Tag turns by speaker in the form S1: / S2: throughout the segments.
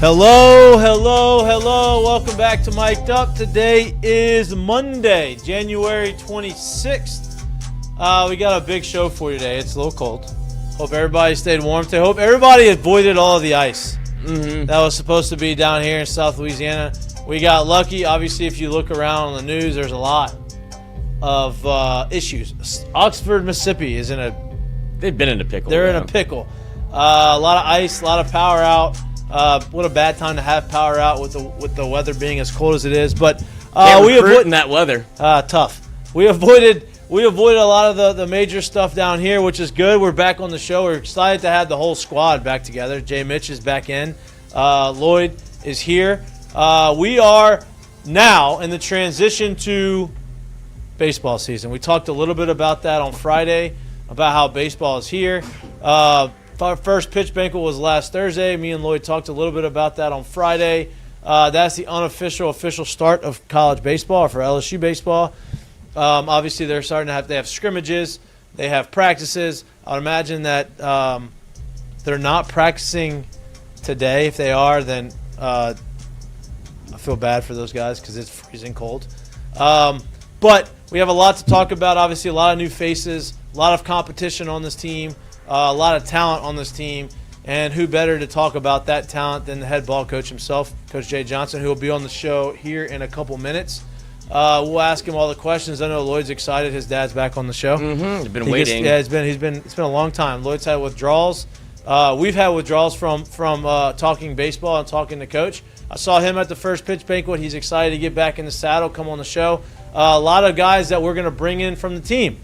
S1: Hello. Welcome back to Mik'd. Today is Monday, January 26th. We got a big show for you today. It's a little cold. Hope everybody stayed warm today. Hope everybody avoided all of the ice that was supposed to be down here in South Louisiana. We got lucky. Obviously, if you look around on the news, there's a lot of issues. Oxford, Mississippi is in a...
S2: They've been in a pickle.
S1: They're in a pickle. A lot of ice, a lot of power out. What a bad time to have power out with the weather being as cold as it is. But
S2: we avoided that weather.
S1: Tough. We avoided a lot of the major stuff down here, which is good. We're back on the show. We're excited to have the whole squad back together. Jay Mitch is back in. Lloyd is here. We are now in the transition to baseball season. We talked a little bit about that on Friday, about how baseball is here. Our first pitch banquet was last Thursday. Me and Lloyd talked a little bit about that on Friday. That's the official start of college baseball, or for LSU baseball. Obviously, they have scrimmages. They have practices. I would imagine that they're not practicing today. If they are, then I feel bad for those guys because it's freezing cold. But we have a lot to talk about. Obviously, a lot of new faces, a lot of competition on this team. A lot of talent on this team, and who better to talk about that talent than the head ball coach himself, Coach Jay Johnson, who will be on the show here in a couple minutes. We'll ask him all the questions. I know Lloyd's excited. His dad's back on the show.
S2: He's been waiting.
S1: It's been a long time. Lloyd's had withdrawals. We've had withdrawals from talking baseball and talking to Coach. I saw him at the first pitch banquet. He's excited to get back in the saddle, come on the show. A lot of guys that we're going to bring in from the team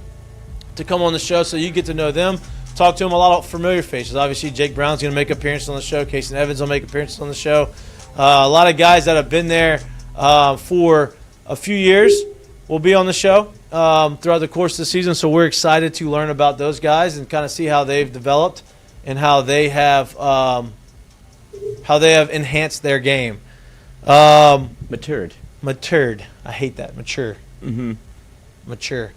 S1: to come on the show, so you get to know them. Talk to him, a lot of familiar faces. Obviously, Jake Brown's going to make appearances on the show. Casey Evans will make appearances on the show. A lot of guys that have been there for a few years will be on the show throughout the course of the season. So we're excited to learn about those guys and kind of see how they've developed and how they have enhanced their game.
S2: Matured.
S1: I hate that. Mature. Mature.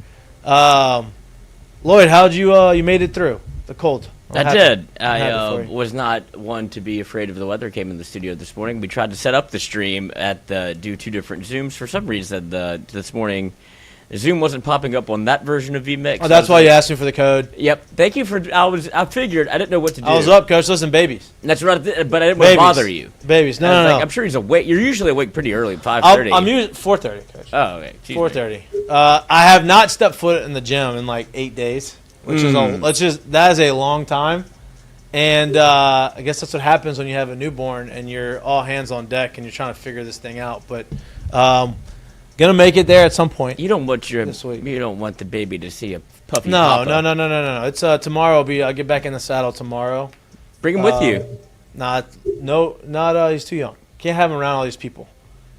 S1: Lloyd, how'd you made it through the cold?
S2: I did. I was not one to be afraid of the weather. Came in the studio this morning. We tried to set up the stream do two different Zooms. For some reason, this morning, Zoom wasn't popping up on that version of vMix.
S1: Oh, that's why you asked me for the code.
S2: Yep. Thank you for. I figured I didn't know what to do.
S1: I was up, Coach. Listen, babies.
S2: That's right. But I didn't want to bother you.
S1: Babies. No.
S2: I'm sure he's awake. You're usually awake pretty early, 5:30.
S1: I'm usually 4:30, Coach.
S2: Oh, okay.
S1: 4:30. I have not stepped foot in the gym in like 8 days, which that is a long time. And I guess that's what happens when you have a newborn and you're all hands on deck and you're trying to figure this thing out. But gonna make it there at some point.
S2: You don't want the baby to see a puppy.
S1: No. It's tomorrow. I'll get back in the saddle tomorrow.
S2: Bring him with you.
S1: He's too young. Can't have him around all these people.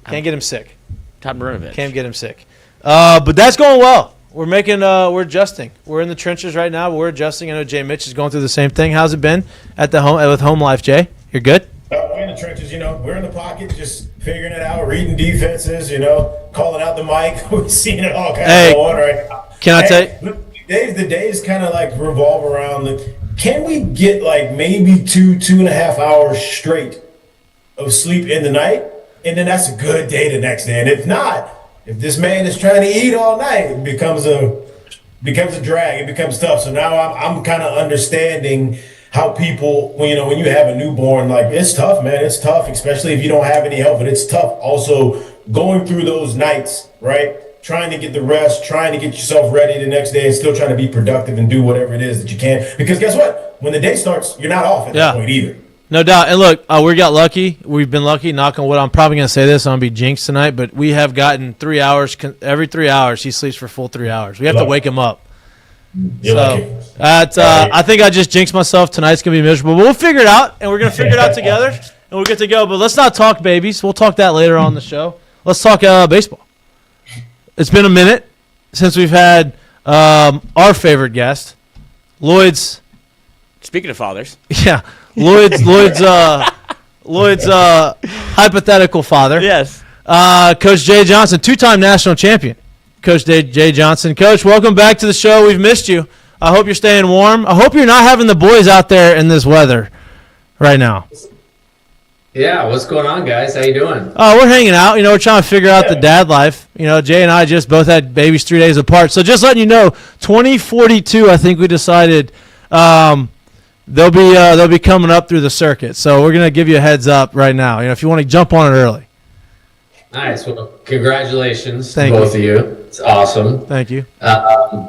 S1: Can't get him sick.
S2: Tom Marinovich.
S1: Can't get him sick. But that's going well. We're adjusting. We're in the trenches right now, but we're adjusting. I know Jay Mitch is going through the same thing. How's it been with home life, Jay? You're good?
S3: We're in the trenches, we're in the pocket, just figuring it out, reading defenses, calling out the mic. We're seeing it all kind of go on right now.
S1: Can I tell you?
S3: The days kind of like revolve around can we get like maybe 2.5 hours straight of sleep in the night? And then that's a good day the next day. And if not, if this man is trying to eat all night, it becomes a drag. It becomes tough. So now I'm kind of understanding how people, when you have a newborn, like it's tough, man. It's tough, especially if you don't have any help. But it's tough also going through those nights, right? Trying to get the rest, trying to get yourself ready the next day and still trying to be productive and do whatever it is that you can. Because guess what? When the day starts, you're not off at that point either.
S1: No doubt. And look, we got lucky. We've been lucky. Knock on wood. I'm probably going to say this. I'm going to be jinxed tonight, but we have gotten 3 hours. Every 3 hours, he sleeps for full 3 hours. We have to wake him up. I think I just jinxed myself. Tonight's going to be miserable. But we'll figure it out, and we're going to figure it out together, and we'll get to go. But let's not talk babies. We'll talk that later on the show. Let's talk baseball. It's been a minute since we've had our favorite guest, Lloyd's.
S2: Speaking of fathers.
S1: Yeah. Lloyd's hypothetical father.
S2: Yes.
S1: Coach Jay Johnson, two-time national champion. Coach Jay Johnson. Coach, welcome back to the show. We've missed you. I hope you're staying warm. I hope you're not having the boys out there in this weather right now.
S4: Yeah, what's going on, guys? How you doing?
S1: Oh, we're hanging out. We're trying to figure out the dad life. Jay and I just both had babies 3 days apart. So just letting you know, 2042, I think we decided they'll be coming up through the circuit. So we're gonna give you a heads up right now. If you want to jump on it early.
S4: Nice. Well, congratulations
S1: Thank
S4: to both
S1: you.
S4: of you. It's awesome.
S1: Thank you.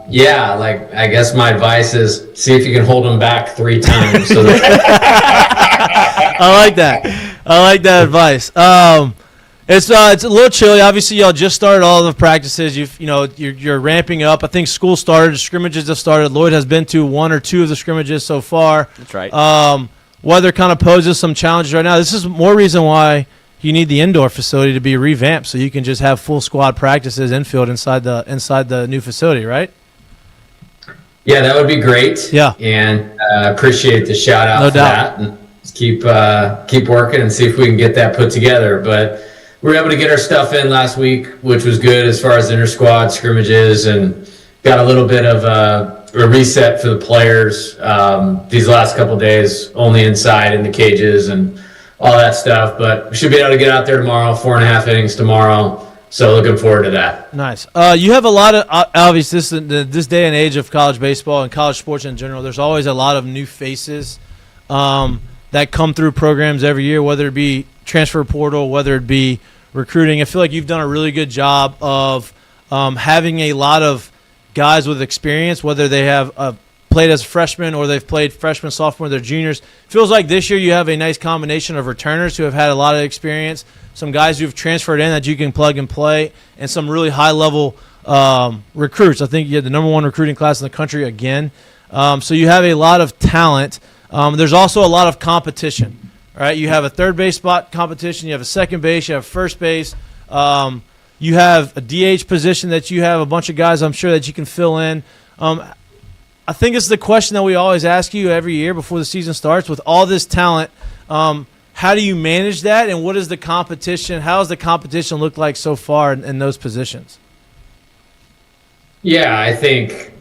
S4: Yeah, I guess my advice is see if you can hold them back 3 times. So that
S1: I like that. I like that advice. It's a little chilly. Obviously, y'all just started all the practices. You're ramping up. I think school started. Scrimmages have started. Lloyd has been to 1 or 2 of the scrimmages so far.
S2: That's right.
S1: Weather kind of poses some challenges right now. This is more reason why you need the indoor facility to be revamped, so you can just have full squad practices infield inside the new facility, right?
S4: yeah, that would be great.
S1: Yeah.
S4: And appreciate the shout out
S1: No
S4: for
S1: doubt.
S4: that. And just keep working and see if we can get that put together. But we were able to get our stuff in last week, which was good as far as inter squad scrimmages, and got a little bit of a reset for the players these last couple days, only inside in the cages and all that stuff. But we should be able to get out there tomorrow, 4.5 innings tomorrow. So looking forward to that.
S1: Nice. You have a lot of obviously this day and age of college baseball and college sports in general. There's always a lot of new faces that come through programs every year, whether it be transfer portal, whether it be recruiting. I feel like you've done a really good job of having a lot of guys with experience, whether they have played as freshmen or they've played freshman, sophomore, they're juniors. Feels like this year you have a nice combination of returners who have had a lot of experience, some guys who've transferred in that you can plug and play, and some really high-level recruits. I think you had the number 1 recruiting class in the country again. So you have a lot of talent. There's also a lot of competition. Right, you have a third base spot competition. You have a second base. You have first base. You have a DH position that you have a bunch of guys, I'm sure, that you can fill in. I think it's the question that we always ask you every year before the season starts. With all this talent, how do you manage that, and what is the competition? How does the competition look like so far in those positions?
S4: Yeah, I think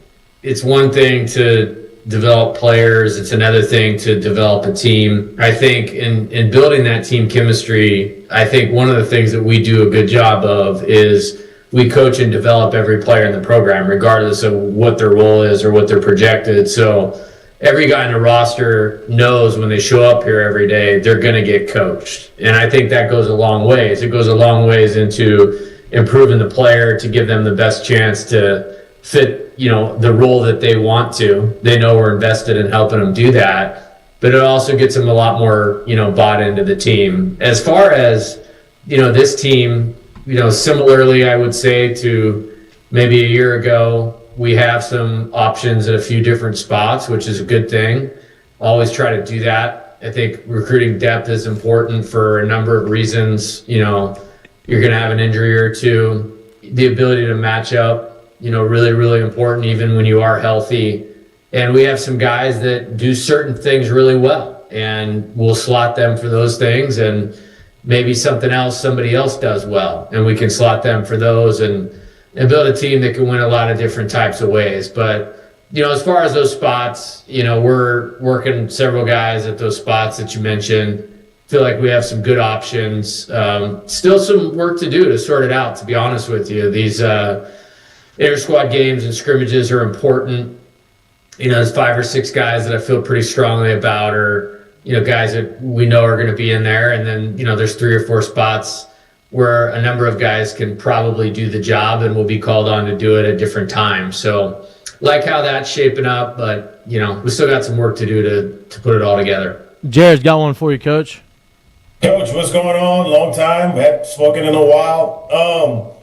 S4: it's one thing to develop players. It's another thing to develop a team. I think in building that team chemistry, I think one of the things that we do a good job of is we coach and develop every player in the program, regardless of what their role is or what they're projected. So every guy in the roster knows when they show up here every day, they're going to get coached. And I think that goes a long ways. It goes a long ways into improving the player to give them the best chance to fit, the role that they want to. They know we're invested in helping them do that, but it also gets them a lot more, bought into the team. As far as, this team, similarly, I would say to maybe a year ago, we have some options at a few different spots, which is a good thing. Always try to do that. I think recruiting depth is important for a number of reasons. You're going to have an injury or two. The ability to match up, really, really important, even when you are healthy. And we have some guys that do certain things really well, and we'll slot them for those things, and maybe something else somebody else does well, and we can slot them for those and build a team that can win a lot of different types of ways. But, as far as those spots, we're working several guys at those spots that you mentioned. Feel like we have some good options. Still some work to do to sort it out, to be honest with you. These inter-squad games and scrimmages are important. There's 5 or 6 guys that I feel pretty strongly about, or guys that we know are going to be in there. And then, there's 3 or 4 spots where a number of guys can probably do the job and will be called on to do it at different times. So like how that's shaping up, but, we still got some work to do to put it all together.
S1: Jared's got one for you, Coach.
S3: Coach, what's going on? Long time. We haven't spoken in a while.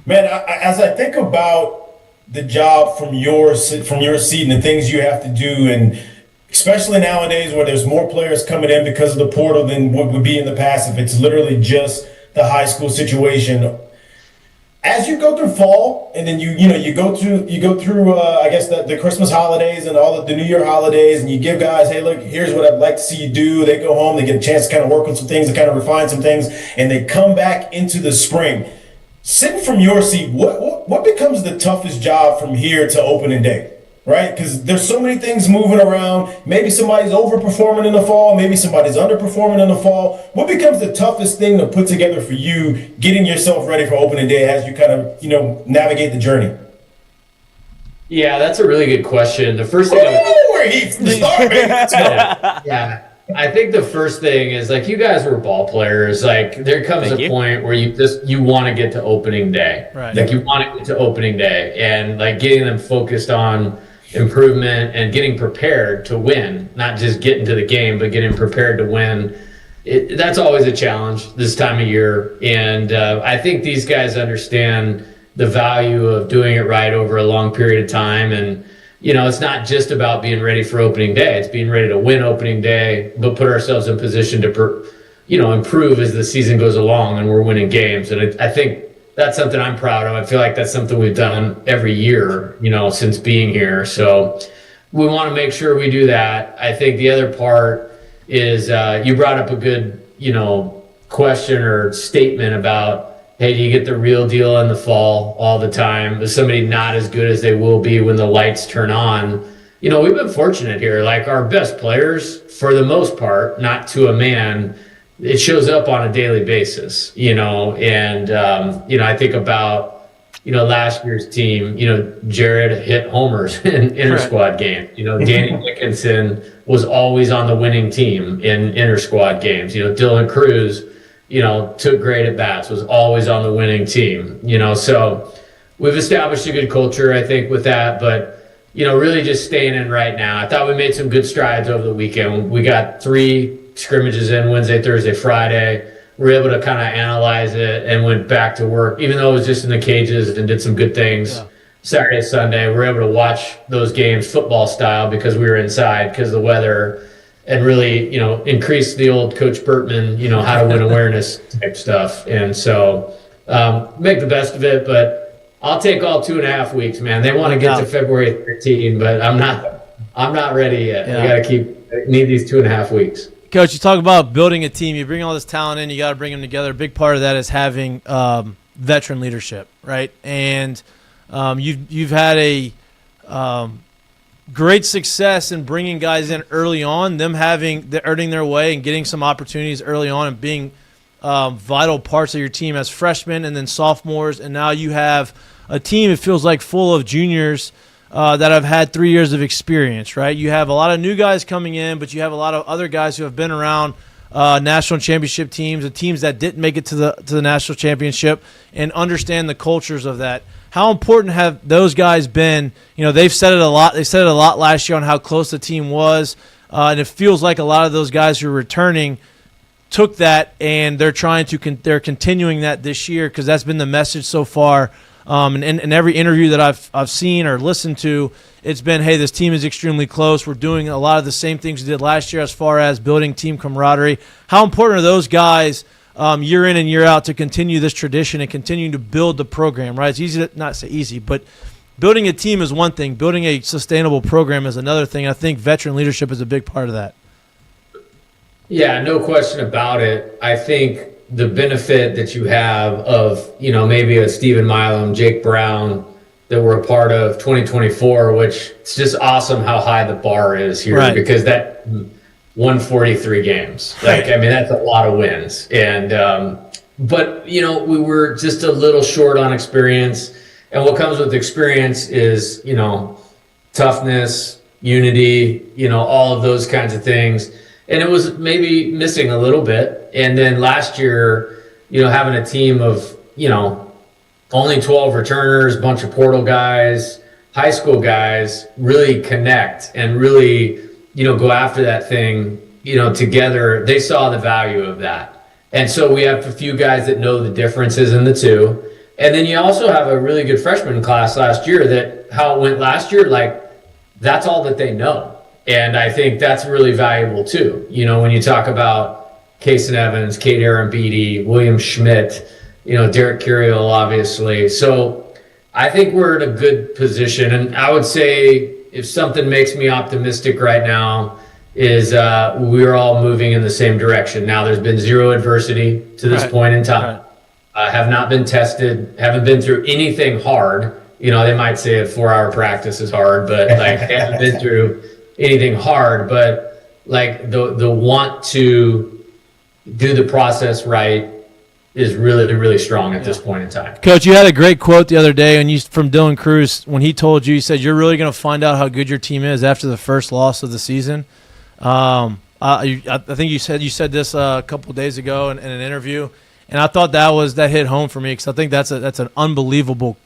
S3: Man, as I think about the job from your seat and the things you have to do, and especially nowadays where there's more players coming in because of the portal than what would be in the past if it's literally just the high school situation. As you go through fall, and then you go through I guess the Christmas holidays and all of the New Year holidays, and you give guys, hey, look, here's what I'd like to see you do. They go home, they get a chance to kind of work on some things, and kind of refine some things, and they come back into the spring. Sitting from your seat, what becomes the toughest job from here to opening day? right? Because there's so many things moving around. Maybe somebody's overperforming in the fall. Maybe somebody's underperforming in the fall. What becomes the toughest thing to put together for you, getting yourself ready for opening day as you kind of, navigate the journey?
S4: Yeah, that's a really good question. The first thing yeah. I think the first thing is, like, you guys were ball players. Like, there comes a point where you want to get to opening day.
S1: Right.
S4: Like, you want to get to opening day, and like getting them focused on improvement and getting prepared to win, not just getting to the game, but getting prepared to win. That's always a challenge this time of year. And I think these guys understand the value of doing it right over a long period of time. And, it's not just about being ready for opening day. It's being ready to win opening day, but put ourselves in position to, improve as the season goes along and we're winning games. And I think that's something I'm proud of. I feel like that's something we've done every year, since being here. So we want to make sure we do that. I think the other part is you brought up a good, question or statement about, hey, do you get the real deal in the fall all the time? Is somebody not as good as they will be when the lights turn on? We've been fortunate here. Like, our best players, for the most part, not to a man, it shows up on a daily basis, and, I think about, last year's team, Jared hit homers in inter-squad games. Danny Dickinson was always on the winning team in inter-squad games. Dylan Cruz, took great at bats, was always on the winning team. So we've established a good culture, I think, with that, but, really just staying in right now. I thought we made some good strides over the weekend. We got 3 scrimmages in Wednesday, Thursday, Friday. We were able to kind of analyze it and went back to work, even though it was just in the cages, and did some good things. Yeah. Saturday, Sunday, we were able to watch those games football style because we were inside because of the weather, and really, increase the old Coach Burtman, how to win awareness type stuff. And so make the best of it, but I'll take all 2.5 weeks, man. They want to get to February 13, but I'm not ready yet. Yeah. We got to need these 2.5 weeks.
S1: Coach, you talk about building a team. You bring all this talent in. You got to bring them together. A big part of that is having veteran leadership, right? And you've had a great success in bringing guys in early on, them earning their way and getting some opportunities early on, and being vital parts of your team as freshmen and then sophomores. And now you have a team, it feels like, full of juniors that have had 3 years of experience, right? You have a lot of new guys coming in, but you have a lot of other guys who have been around national championship teams, the teams that didn't make it to the national championship, and understand the cultures of that. How important have those guys been? They've said it a lot. They said it a lot last year on how close the team was, and it feels like a lot of those guys who are returning took that, and they're they're continuing that this year, because that's been the message so far. And in every interview that I've seen or listened to, it's been, hey, this team is extremely close. We're doing a lot of the same things we did last year as far as building team camaraderie. How important are those guys year in and year out to continue this tradition and continue to build the program, right? It's easy to not say easy, but building a team is one thing. Building a sustainable program is another thing. I think veteran leadership is a big part of that.
S4: Yeah, no question about it. I think the benefit that you have of, maybe a Stephen Milam, Jake Brown, that we're a part of 2024, which it's just awesome how high the bar is here, right? Because that 143 games, that's a lot of wins. And, but, we were just a little short on experience. And what comes with experience is, toughness, unity, all of those kinds of things. And it was maybe missing a little bit. And then last year, having a team of, only 12 returners, bunch of portal guys, high school guys, really connect and really, go after that thing, together. They saw the value of that. And so we have a few guys that know the differences in the two. And then you also have a really good freshman class last year that how it went last year, that's all that they know. And I think that's really valuable too. When you talk about Kason Evans, Kate Arambidi, William Schmidt, Derek Curiel, obviously. So I think we're in a good position. And I would say if something makes me optimistic right now is we're all moving in the same direction. Now, there's been zero adversity to this point in time. Have not been tested, haven't been through anything hard They might say a 4-hour practice is hard, but like they haven't been through anything hard. But like the want to do the process right is really, really strong at this point in time.
S1: Coach, you had a great quote the other day from Dylan Cruz when he told you, he said, you're really going to find out how good your team is after the first loss of the season. I think you said this a couple of days ago in an interview, and I thought that hit home for me because I think that's an unbelievable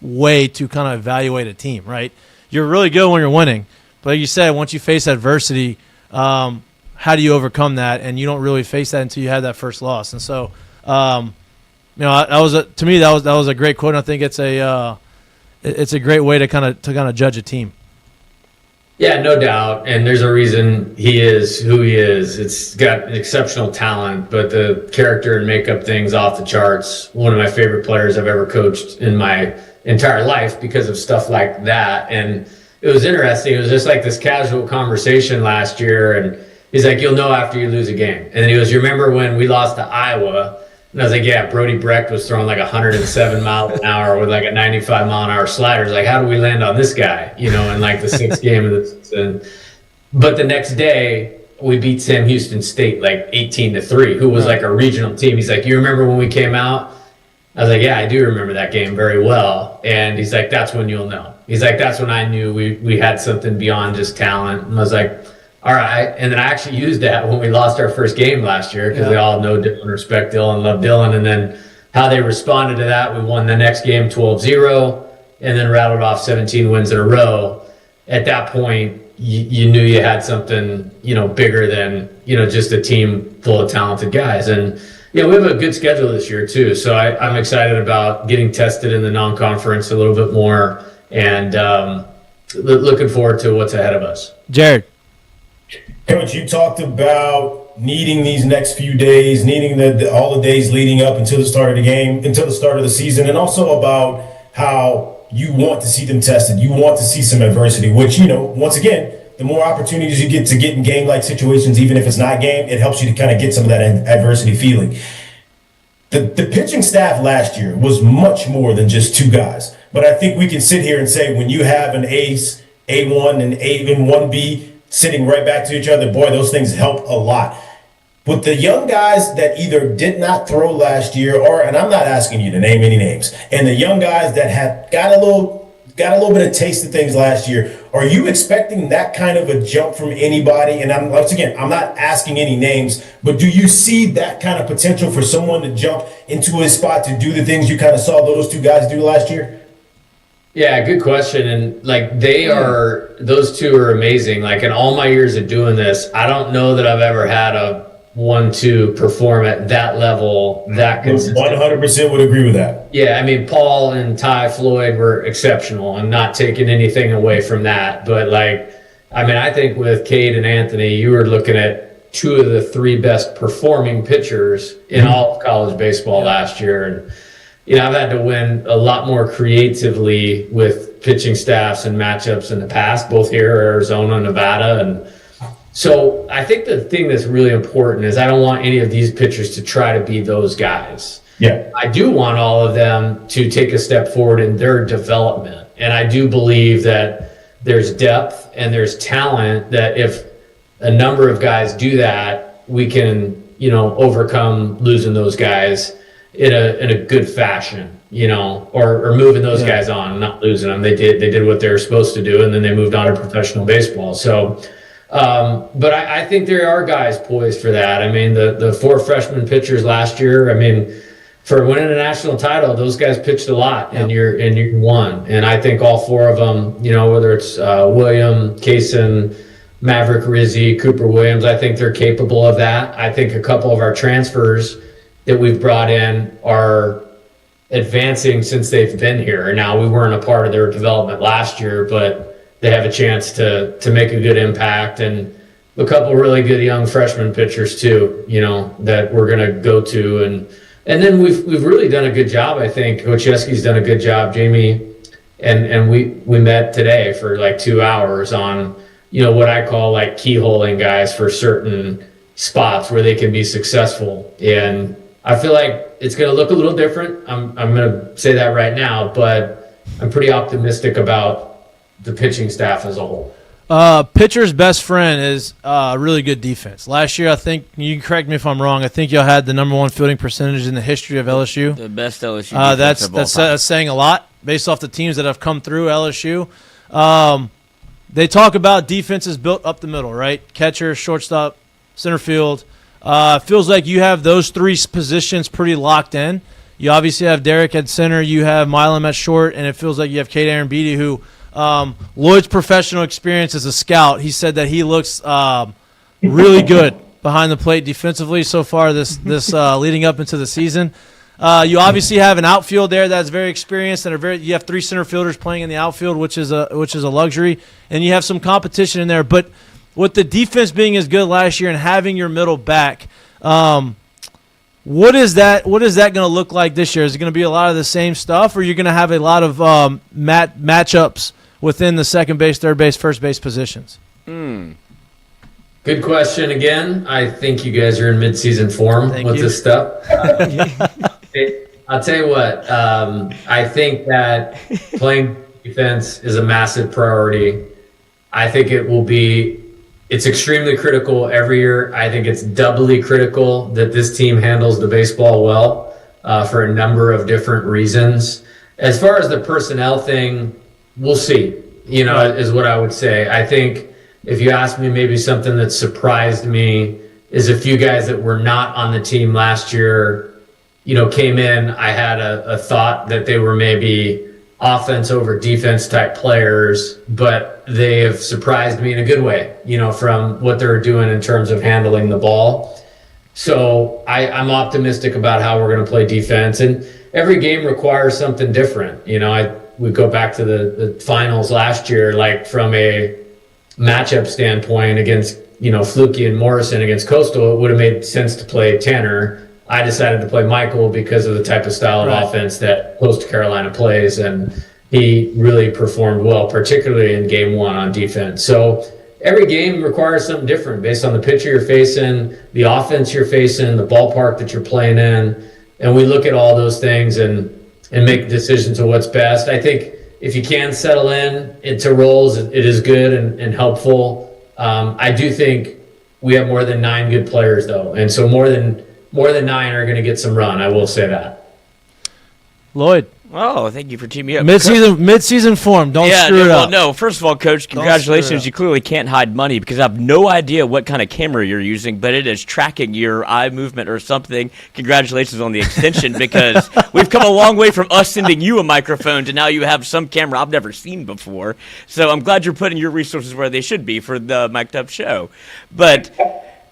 S1: way to kind of evaluate a team, right? You're really good when you're winning, but like you said, once you face adversity, how do you overcome that? And you don't really face that until you have that first loss. And so, to me that was a great quote. And I think it's a great way to kind of judge a team.
S4: Yeah, no doubt. And there's a reason he is who he is. It's got exceptional talent, but the character and makeup thing's off the charts. One of my favorite players I've ever coached in my entire life because of stuff like that. And it was interesting. It was just like this casual conversation last year. And he's like, you'll know after you lose a game. And then he goes, you remember when we lost to Iowa? And I was like, yeah, Brody Brecht was throwing like 107 miles an hour with like a 95 mile an hour slider. Like, how do we land on this guy, in like the 6th game of the season? But the next day, we beat Sam Houston State like 18-3, who was like a regional team. He's like, you remember when we came out? I was like, yeah, I do remember that game very well. And he's like, that's when you'll know. He's like, that's when I knew we had something beyond just talent. And I was like, all right. And then I actually used that when we lost our first game last year because we all know Dylan, respect Dylan, love Dylan. And then how they responded to that, we won the next game 12-0 and then rattled off 17 wins in a row. At that point, you knew you had something, bigger than, just a team full of talented guys. And, we have a good schedule this year too. So I'm excited about getting tested in the non-conference a little bit more and looking forward to what's ahead of us.
S1: Jared.
S3: Coach, you talked about needing these next few days, needing all the days leading up until the start of the game, until the start of the season, and also about how you want to see them tested. You want to see some adversity, which, once again, the more opportunities you get in game-like situations, even if it's not game, it helps you to kind of get some of that adversity feeling. The pitching staff last year was much more than just 2 guys. But I think we can sit here and say when you have an ace, A1 and A1B sitting right back to each other, boy, those things help a lot. With the young guys that either did not throw last year and I'm not asking you to name any names, and the young guys that had got a little bit of taste of things last year, are you expecting that kind of a jump from anybody? And I'm not asking any names, but do you see that kind of potential for someone to jump into a spot to do the things you kind of saw those 2 guys do last year?
S4: Yeah, good question. And like those 2 are amazing. Like in all my years of doing this, I don't know that I've ever had a 1-2 perform at that level, that consistent.
S3: 100% would agree with that.
S4: Yeah, I mean, Paul and Ty Floyd were exceptional. I'm not taking anything away from that. But I think with Cade and Anthony, you were looking at 2 of the 3 best performing pitchers in all of college baseball last year. And I've had to win a lot more creatively with pitching staffs and matchups in the past, both here, Arizona, Nevada. And so I think the thing that's really important is I don't want any of these pitchers to try to be those guys.
S3: Yeah.
S4: I do want all of them to take a step forward in their development. And I do believe that there's depth and there's talent that if a number of guys do that, we can, overcome losing those guys in a good fashion, or moving those guys on, not losing them. They did what they were supposed to do, and then they moved on to professional baseball. So, but I think there are guys poised for that. I mean, the 4 freshman pitchers last year, for winning a national title, those guys pitched a lot in year 1. And I think all 4 of them, whether it's William, Kaysen, Maverick Rizzi, Cooper Williams, I think they're capable of that. I think a couple of our transfers that we've brought in are advancing since they've been here. Now, we weren't a part of their development last year, but they have a chance to make a good impact. And a couple really good young freshman pitchers too, that we're going to go to. And then we've really done a good job. I think Coach Yeski's done a good job, Jamie. And we met today for like 2 hours on, what I call like keyholing guys for certain spots where they can be successful. And I feel like it's going to look a little different. I'm going to say that right now, but I'm pretty optimistic about the pitching staff as a whole.
S1: Pitcher's best friend is really good defense. Last year, I think, you can correct me if I'm wrong, I think y'all had the number 1 fielding percentage in the history of LSU.
S2: The best LSU defense of all time.
S1: That's saying a lot based off the teams that have come through LSU. They talk about defenses built up the middle, right? Catcher, shortstop, center field. Feels like you have those 3 positions pretty locked in. You obviously have Derek at center. You have Milam at short, and it feels like you have Kate Aaron Beatty, who Lloyd's professional experience as a scout, he said that he looks really good behind the plate defensively so far this leading up into the season. You obviously have an outfield there that's very experienced, and you have 3 center fielders playing in the outfield, which is a luxury, and you have some competition in there. But with the defense being as good last year and having your middle back, what is that going to look like this year? Is it going to be a lot of the same stuff, or are you going to have a lot of matchups within the second base, third base, first base positions?
S4: Good question again. I think you guys are in mid-season form this stuff. I'll tell you what, I think that playing defense is a massive priority. I think it's extremely critical every year. I think it's doubly critical that this team handles the baseball well for a number of different reasons. As far as the personnel thing, we'll see, is what I would say. I think if you ask me, maybe something that surprised me is a few guys that were not on the team last year, came in. I had a thought that they were maybe offense over defense type players, but they have surprised me in a good way, from what they're doing in terms of handling the ball. So I'm optimistic about how we're going to play defense, and every game requires something different. We go back to the finals last year, like from a matchup standpoint against, Fluky and Morrison against Coastal, it would have made sense to play Tanner. I decided to play Michael because of the type of style of offense that Coastal Carolina plays, and he really performed well, particularly in game 1 on defense. So every game requires something different based on the pitcher you're facing, the offense you're facing, the ballpark that you're playing in, and we look at all those things and make decisions of what's best. I think if you can settle into roles, it is good and helpful. I do think we have more than 9 good players, though, and so more than 9 are going to get some run. I will say that.
S1: Lloyd.
S2: Oh, thank you for teaming me up.
S1: Mid-season form. Don't screw it up.
S2: No, first of all, Coach, congratulations. You clearly can't hide money because I have no idea what kind of camera you're using, but it is tracking your eye movement or something. Congratulations on the extension because we've come a long way from us sending you a microphone to now you have some camera I've never seen before. So I'm glad you're putting your resources where they should be for the Mik'd Up show. But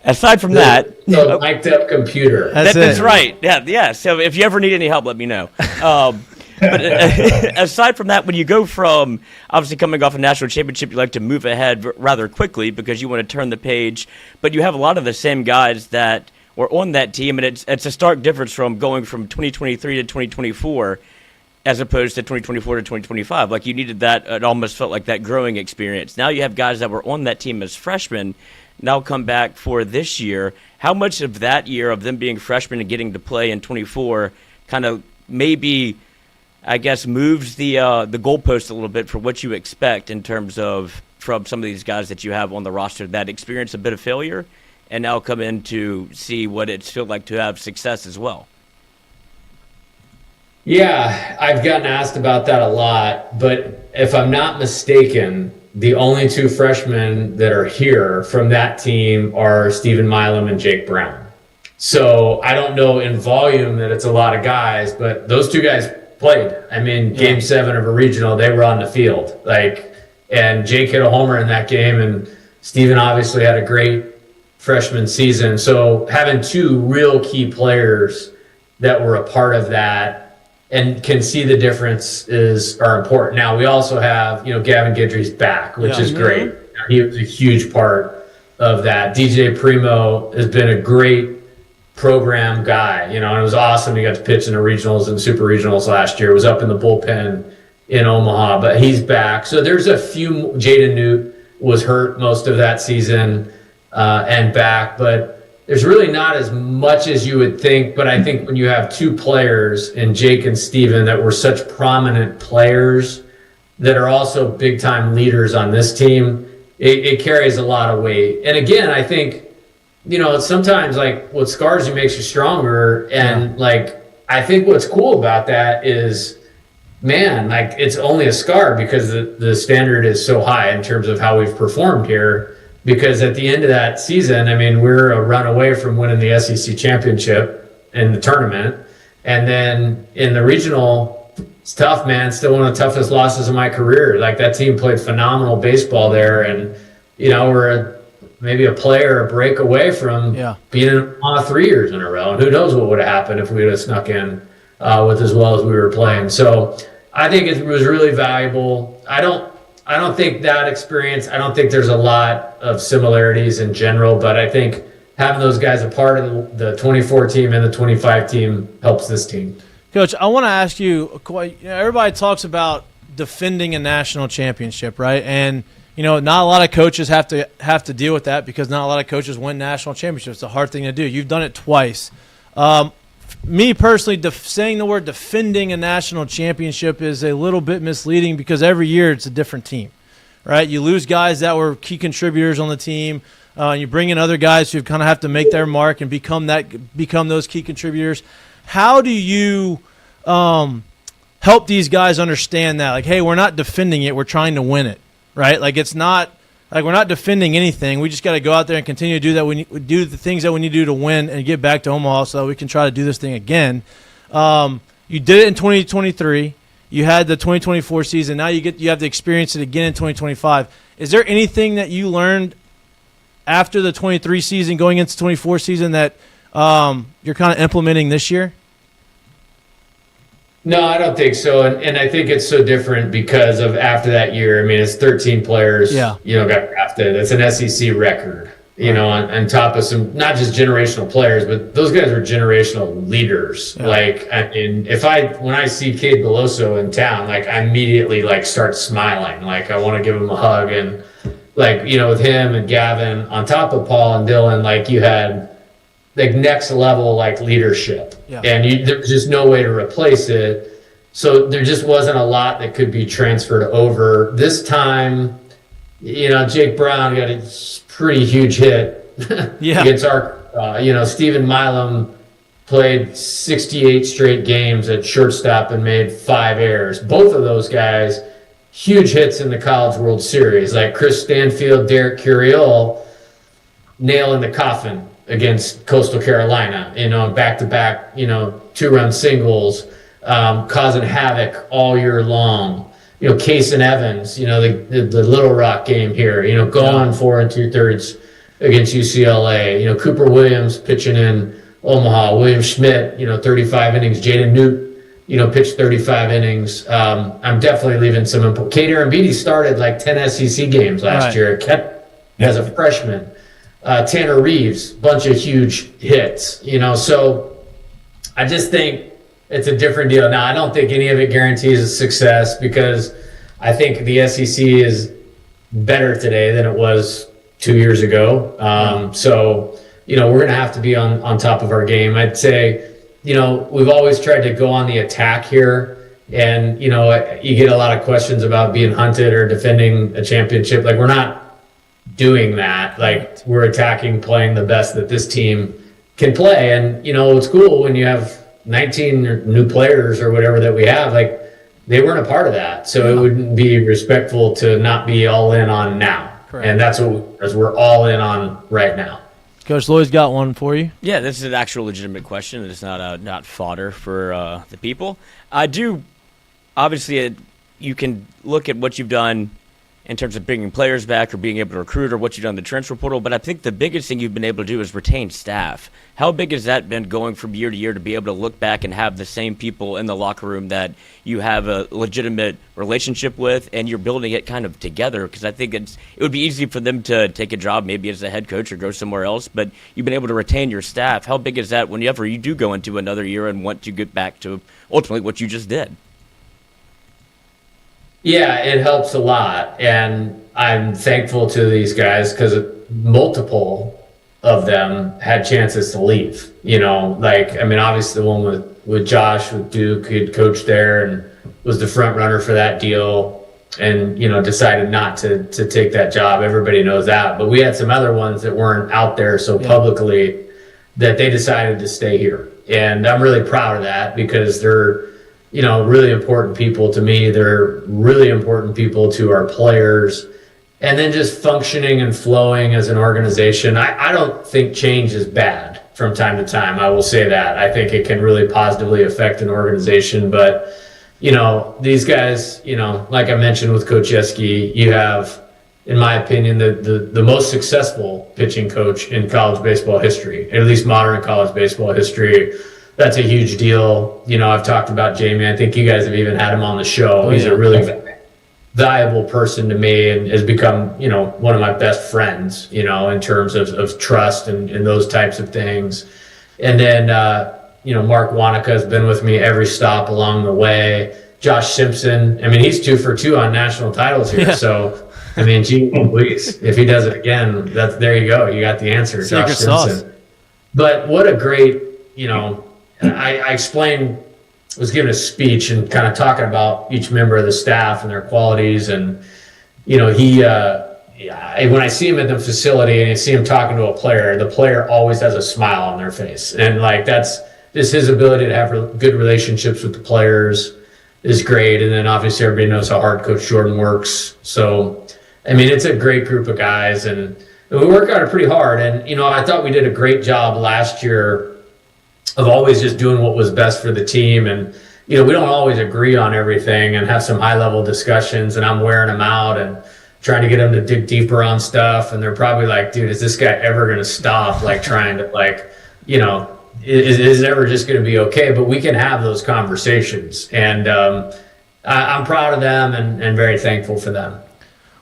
S2: aside from that,
S4: the Mik'd Up computer.
S2: That's right. Yeah. So if you ever need any help, let me know. But aside from that, when you go from obviously coming off a national championship, you like to move ahead rather quickly because you want to turn the page. But you have a lot of the same guys that were on that team, and it's a stark difference from going from 2023 to 2024 as opposed to 2024 to 2025. Like you needed that. It almost felt like that growing experience. Now you have guys that were on that team as freshmen now come back for this year. How much of that year of them being freshmen and getting to play in 24 kind of maybe, I guess, moves the goalpost a little bit for what you expect in terms of from some of these guys that you have on the roster that experience a bit of failure and now come in to see what it's feel like to have success as well?
S4: Yeah, I've gotten asked about that a lot, but if I'm not mistaken, the only 2 freshmen that are here from that team are Stephen Milam and Jake Brown. So I don't know in volume that it's a lot of guys, but those 2 guys played. I mean, game 7 of a regional, they were on the field. And Jake hit a homer in that game, and Stephen obviously had a great freshman season. So having 2 real key players that were a part of that and can see the difference are important. Now we also have, Gavin Guidry's back, which is great. He was a huge part of that. DJ Primo has been a great program guy, and it was awesome. He got to pitch in the regionals and super regionals last year. Was up in the bullpen in Omaha, but he's back. So there's a few. Jaden Newt was hurt most of that season and back, but there's really not as much as you would think, but I think when you have two players in Jake and Steven that were such prominent players that are also big time leaders on this team, it carries a lot of weight. And again, I think, sometimes like what scars you makes you stronger. And like, I think what's cool about that is, man, like it's only a scar because the standard is so high in terms of how we've performed here. Because at the end of that season, I mean, we're a run away from winning the SEC championship in the tournament. And then in the regional, it's tough, man. Still one of the toughest losses of my career. Like that team played phenomenal baseball there. And, we're maybe a player, a break away from being on 3 years in a row. And who knows what would have happened if we would have snuck in with as well as we were playing. So I think it was really valuable. I don't think that experience, I don't think there's a lot of similarities in general, but I think having those guys a part of the 24 team and the 25 team helps this team.
S1: Coach, I want to ask you, everybody talks about defending a national championship, right? And, not a lot of coaches have to deal with that because not a lot of coaches win national championships. It's a hard thing to do. You've done it twice. Me personally, saying the word defending a national championship is a little bit misleading because every year it's a different team, right? You lose guys that were key contributors on the team. You bring in other guys who kind of have to make their mark and become those key contributors. How do you help these guys understand that? Like, hey, we're not defending it. We're trying to win it, right? Like it's not – like we're not defending anything. We just got to go out there and continue to do that. We do the things that we need to do to win and get back to Omaha so that we can try to do this thing again. You did it in 2023. You had the 2024 season. Now you have to experience it again in 2025. Is there anything that you learned after the 23 season going into 24 season that you're kind of implementing this year?
S4: No, I don't think so. And I think it's so different because of after that year. I mean, it's 13 players, got drafted. It's an SEC record, on top of some, not just generational players, but those guys are generational leaders. Yeah. Like, I mean, when I see Cade Beloso in town, like I immediately start smiling. Like I want to give him a hug and with him and Gavin on top of Paul and Dylan, like you had next level leadership. Yeah. And there was just no way to replace it. So there just wasn't a lot that could be transferred over. This time, Jake Brown got a pretty huge hit against our, Stephen Milam played 68 straight games at shortstop and made 5 errors. Both of those guys, huge hits in the College World Series. Like Chris Stanfield, Derek Curiel, nail in the coffin against Coastal Carolina, back-to-back, 2-run singles, causing havoc all year long. Case and Evans, the Little Rock game here, going 4 2/3 against UCLA. Cooper Williams pitching in Omaha. William Schmidt, 35 innings. Jaden Newt, pitched 35 innings. I'm definitely leaving some input. Kate Arambidi started 10 SEC games last year as a freshman. Tanner Reeves, bunch of huge hits, so I just think it's a different deal. Now, I don't think any of it guarantees a success because I think the SEC is better today than it was 2 years ago. So, we're going to have to be on top of our game. I'd say, we've always tried to go on the attack here. And, you get a lot of questions about being hunted or defending a championship. We're not doing that. We're attacking, playing the best that this team can play. And it's cool when you have 19 new players or whatever that we have, they weren't a part of that, so it wouldn't be respectful to not be all in on now. Correct. And that's what we're all in on right now.
S1: Coach Lloyd's got one for you.
S2: Yeah, this is an actual legitimate question. It's not fodder for the people. I do obviously you can look at what you've done in terms of bringing players back or being able to recruit or what you've done in the transfer portal, but I think the biggest thing you've been able to do is retain staff. How big has that been going from year to year to be able to look back and have the same people in the locker room that you have a legitimate relationship with and you're building it kind of together? Because I think it would be easy for them to take a job maybe as a head coach or go somewhere else, but you've been able to retain your staff. How big is that whenever you do go into another year and want to get back to ultimately what you just did?
S4: Yeah, it helps a lot, and I'm thankful to these guys because multiple of them had chances to leave. Obviously the one with Josh, with Duke, who'd coached there and was the front runner for that deal, and decided not to take that job. Everybody knows that. But we had some other ones that weren't out there so publicly that they decided to stay here. And I'm really proud of that, because they're really important people to me. They're really important people to our players. And then just functioning and flowing as an organization. I don't think change is bad from time to time. I will say that. I think it can really positively affect an organization. But, these guys, like I mentioned with Coach Yeski, you have, in my opinion, the most successful pitching coach in college baseball history, at least modern college baseball history. That's a huge deal. I've talked about Jamie. I think you guys have even had him on the show. He's a really valuable person to me, and has become, one of my best friends, in terms of trust and those types of things. And then, Mark Wanaka has been with me every stop along the way. Josh Simpson, he's 2 for 2 on national titles here. Yeah. So, gee, please, if he does it again, there you go. You got the answer,
S1: Secret
S4: Josh
S1: sauce.
S4: Simpson. But what a great, I explained, was giving a speech and kind of talking about each member of the staff and their qualities. And, he, when I see him at the facility and I see him talking to a player, the player always has a smile on their face. And that's just his ability to have good relationships with the players is great. And then obviously everybody knows how hard Coach Jordan works. So, it's a great group of guys, and we work on it pretty hard. And, I thought we did a great job last year of always just doing what was best for the team. And, we don't always agree on everything and have some high level discussions, and I'm wearing them out and trying to get them to dig deeper on stuff. And they're probably like, dude, is this guy ever going to stop trying to is it ever just going to be okay? But we can have those conversations. And I'm proud of them and very thankful for them.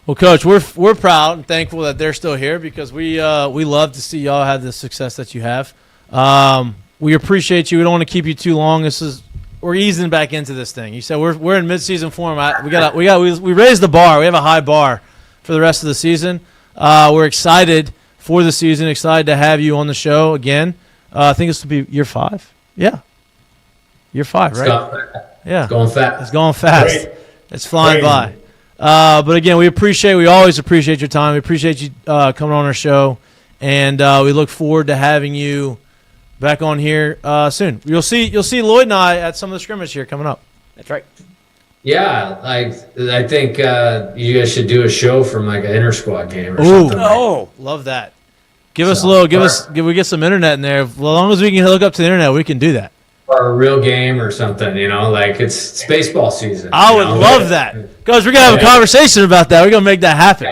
S1: Well, Coach, we're proud and thankful that they're still here, because we love to see y'all have the success that you have. We appreciate you. We don't want to keep you too long. We're easing back into this thing. You said we're in midseason form. We raised the bar. We have a high bar for the rest of the season. We're excited for the season. Excited to have you on the show again. I think this will be year 5. Yeah, year 5, right?
S4: It's going fast.
S1: It's going fast.
S3: Great.
S1: It's flying by. But again, we always appreciate your time. We appreciate you coming on our show, and we look forward to having you back on here soon. You'll see Lloyd and I at some of the scrimmage here coming up.
S2: That's right.
S4: Yeah, I think you guys should do a show from an inter-squad game or something.
S1: Oh, love that. Give we get some internet in there. As long as we can hook up to the internet, we can do that.
S4: Or a real game or something, it's baseball season.
S1: I would love that. Guys, we're going to have a conversation about that. We're going to make that happen.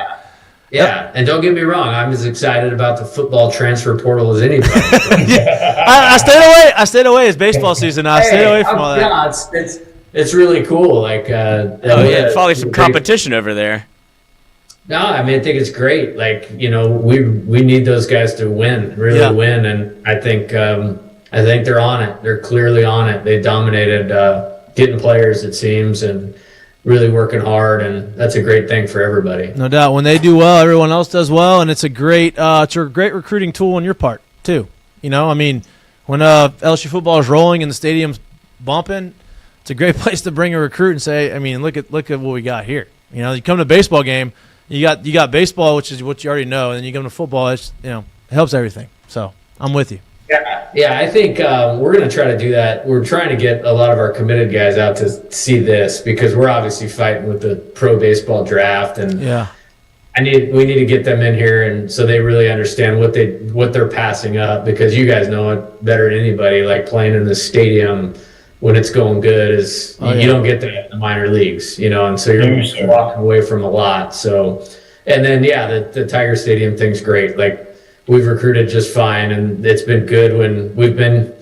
S4: Yeah. And don't get me wrong, I'm as excited about the football transfer portal as anybody.
S1: I stayed away. It's baseball season now. I stayed away from all that.
S4: It's really cool.
S2: Probably some competition over there.
S4: No, I think it's great. We need those guys to win, win, and I think they're on it. They're clearly on it. They dominated getting players, it seems, and really working hard, and that's a great thing for everybody.
S1: No doubt. When they do well, everyone else does well, and it's a great recruiting tool on your part too. When LSU football is rolling and the stadium's bumping, it's a great place to bring a recruit and say, look at what we got here. You come to a baseball game, you got baseball, which is what you already know, and then you come to football. It helps everything. So I'm with you.
S4: Yeah, I think we're going to try to do that. We're trying to get a lot of our committed guys out to see this, because we're obviously fighting with the pro baseball draft, and we need to get them in here, and so they really understand what they're passing up, because you guys know it better than anybody. Playing in the stadium when it's going good you don't get that in the minor leagues, and so you're walking away from a lot. So, and then the Tiger Stadium thing's great. We've recruited just fine, and it's been good when we've been,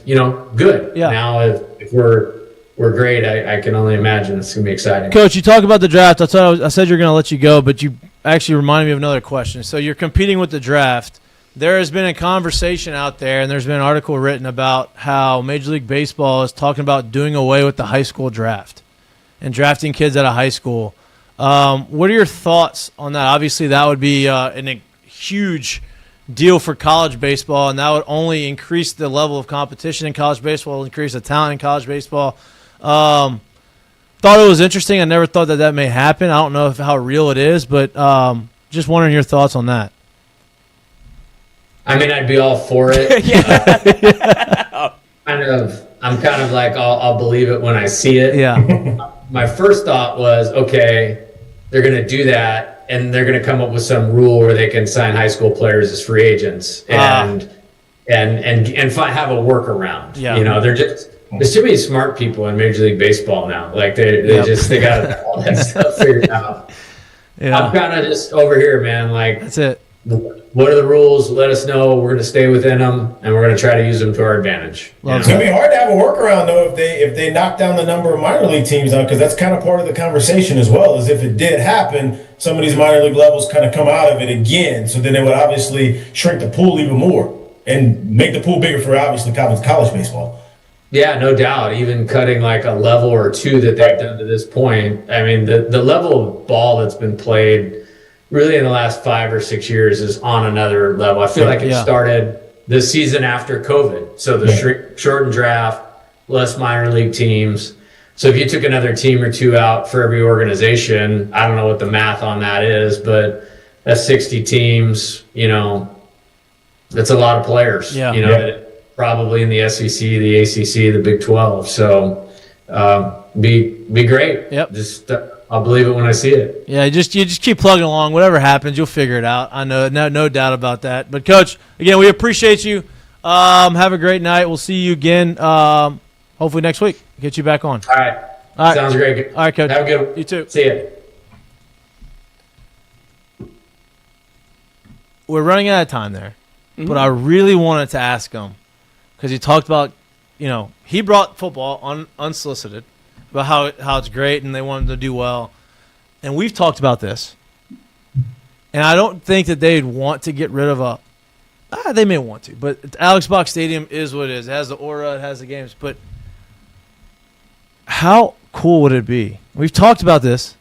S4: good. Yeah. Now, if we're great, I can only imagine it's going to be exciting.
S1: Coach, you talk about the draft. I said you're going to let you go, but you actually reminded me of another question. So you're competing with the draft. There has been a conversation out there, and there's been an article written about how Major League Baseball is talking about doing away with the high school draft and drafting kids out of high school. What are your thoughts on that? Obviously, that would be a huge deal for college baseball, and that would only increase the level of competition in college baseball, increase the talent in college baseball. Thought it was interesting. I never thought that may happen. I don't know how real it is, but just wondering your thoughts on that.
S4: I mean, I'd be all for it. I'm kind of like, I'll believe it when I see it.
S1: Yeah.
S4: My first thought was, okay, they're going to do that, and they're going to come up with some rule where they can sign high school players as free agents and have a workaround.
S1: Yeah.
S4: You know, there's too many smart people in Major League Baseball now. Like they got all that stuff figured out.
S1: Yeah.
S4: I'm kind of just over here, man. Like,
S1: that's it.
S4: What are the rules? Let us know. We're going to stay within them, and we're going to try to use them to our advantage.
S3: It's going to be hard to have a workaround, though, if they knock down the number of minor league teams, though, because that's kind of part of the conversation as well. Is if it did happen, some of these minor league levels kind of come out of it again. So then it would obviously shrink the pool even more and make the pool bigger for obviously college baseball.
S4: Yeah, no doubt. Even cutting like a level or two that they've done to this point. I mean, the level of ball that's been played really in the last 5 or 6 years is on another level. I feel like it started the season after COVID. So the shortened draft, less minor league teams. So if you took another team or two out for every organization, I don't know what the math on that is, but that's 60 teams, you know, that's a lot of players, probably in the SEC, the ACC, the Big 12. So be great.
S1: Yep.
S4: Just I'll believe it when I see it.
S1: Yeah, you just keep plugging along. Whatever happens, you'll figure it out. I know, no doubt about that. But, Coach, again, we appreciate you. Have a great night. We'll see you again hopefully next week. Get you back on.
S4: All right. Sounds great.
S1: All right, Coach.
S4: Have a good one.
S1: You too.
S4: See ya.
S1: We're running out of time there. But I really wanted to ask him because he talked about, he brought football unsolicited. About how it's great and they want them to do well. And we've talked about this. And I don't think that they'd want to get rid of they may want to, but Alex Box Stadium is what it is. It has the aura, it has the games. But how cool would it be? We've talked about this.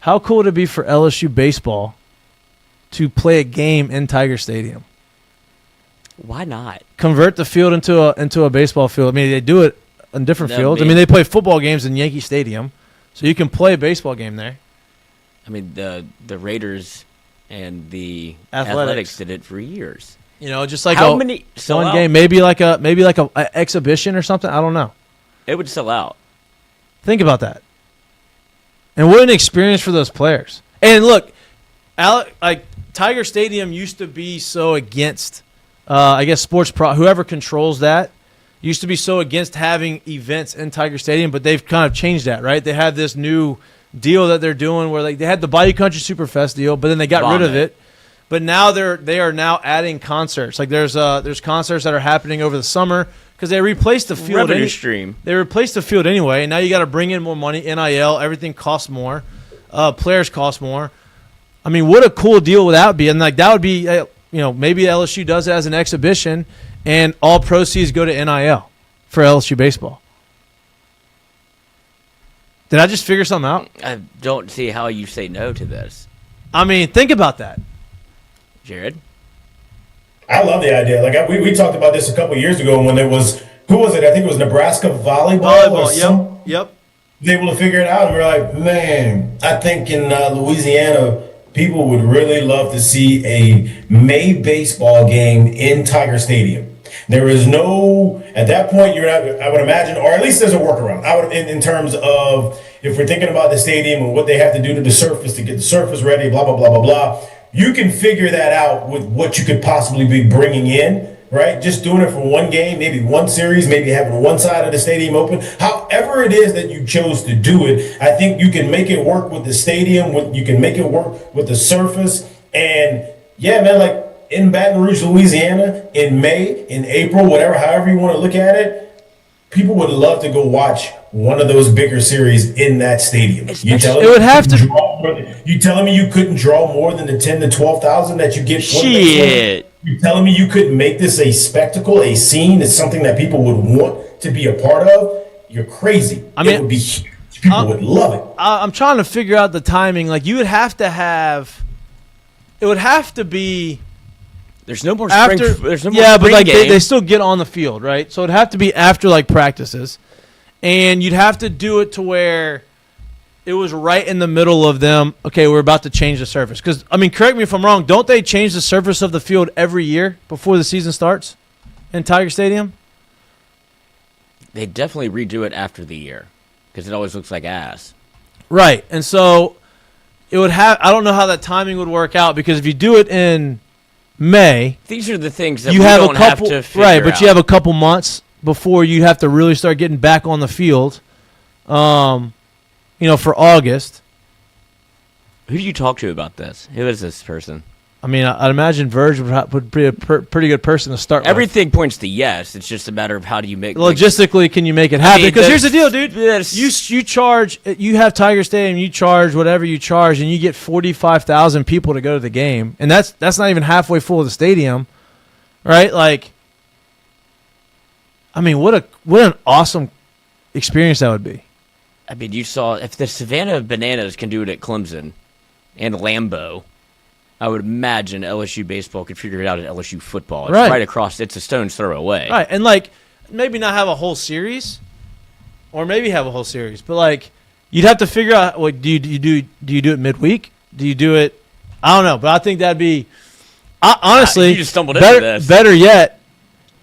S1: How cool would it be for LSU baseball to play a game in Tiger Stadium?
S2: Why not?
S1: Convert the field into a baseball field. I mean, they do it in different fields. I mean, they play football games in Yankee Stadium, so you can play a baseball game there.
S2: I mean, the Raiders and the Athletics did it for years.
S1: Just like
S2: one
S1: game, maybe like a exhibition or something. I don't know.
S2: It would sell out.
S1: Think about that. And what an experience for those players. And look, Tiger Stadium used to be so against, whoever controls that. Used to be so against having events in Tiger Stadium, but they've kind of changed that, right? They have this new deal that they're doing where they had the Bayou Country Superfest deal, but then they got rid of it. But now they are now adding concerts. Like there's concerts that are happening over the summer because they replaced the field.
S2: Revenue stream.
S1: They replaced the field anyway, and now you got to bring in more money. NIL, everything costs more. Players cost more. I mean, what a cool deal would that be? And that would be, maybe LSU does it as an exhibition. And all proceeds go to NIL for LSU baseball. Did I just figure something out?
S2: I don't see how you say no to this.
S1: I mean, think about that.
S2: Jared?
S3: I love the idea. Like we talked about this a couple years ago when it was, who was it? I think it was Nebraska volleyball.
S1: Yep.
S3: Was able to figure it out. And we were like, man, I think in Louisiana, people would really love to see a May baseball game in Tiger Stadium. There is no, at that point, I would imagine, or at least there's a workaround. In terms of if we're thinking about the stadium and what they have to do to the surface to get the surface ready, blah, blah, blah, blah, blah. You can figure that out with what you could possibly be bringing in, right? Just doing it for one game, maybe one series, maybe having one side of the stadium open. However it is that you chose to do it, I think you can make it work with the stadium, you can make it work with the surface. And yeah, man, like in Baton Rouge, Louisiana, in May, in April, however you want to look at it, people would love to go watch one of those bigger series in that stadium. You telling me you couldn't draw more than the 10 to 12,000 that you get?
S2: Shit.
S3: You telling me you couldn't make this a spectacle, a scene? It's something that people would want to be a part of? You're crazy. I mean, it would be huge. People would love it.
S1: I'm trying to figure out the timing. Like it would have to be
S2: There's no more
S1: after.
S2: spring. There's no more
S1: yeah,
S2: spring
S1: but like
S2: game.
S1: they still get on the field, right? So it'd have to be after like practices, and you'd have to do it to where it was right in the middle of them. Okay, we're about to change the surface. Because I mean, correct me if I'm wrong. Don't they change the surface of the field every year before the season starts in Tiger Stadium?
S2: They definitely redo it after the year because it always looks like ass.
S1: Right, and so it would have. I don't know how that timing would work out because if you do it in May,
S2: these are the things that
S1: you
S2: we
S1: have
S2: don't
S1: a couple,
S2: have to figure
S1: right? But
S2: out.
S1: you have a couple months before you have to really start getting back on the field. For August.
S2: Who do you talk to about this? Who is this person?
S1: I mean, I'd imagine Verge would be a pretty good person to start
S2: Everything points to yes. It's just a matter of how do you make
S1: logistically, can you make it happen? Because here's the deal, dude.
S2: Yes.
S1: You charge. You have Tiger Stadium. You charge whatever you charge, and you get 45,000 people to go to the game, and that's not even halfway full of the stadium, right? Like, I mean, what an awesome experience that would be.
S2: I mean, you saw if the Savannah Bananas can do it at Clemson and Lambeau, I would imagine LSU baseball could figure it out at LSU football. It's right across. It's a stone's throw away.
S1: Right, and like maybe not have a whole series, or maybe have a whole series, but like you'd have to figure out what do you do it midweek? Do you do it? I don't know, but I think that'd be honestly
S2: you just stumbled into this.
S1: Better yet,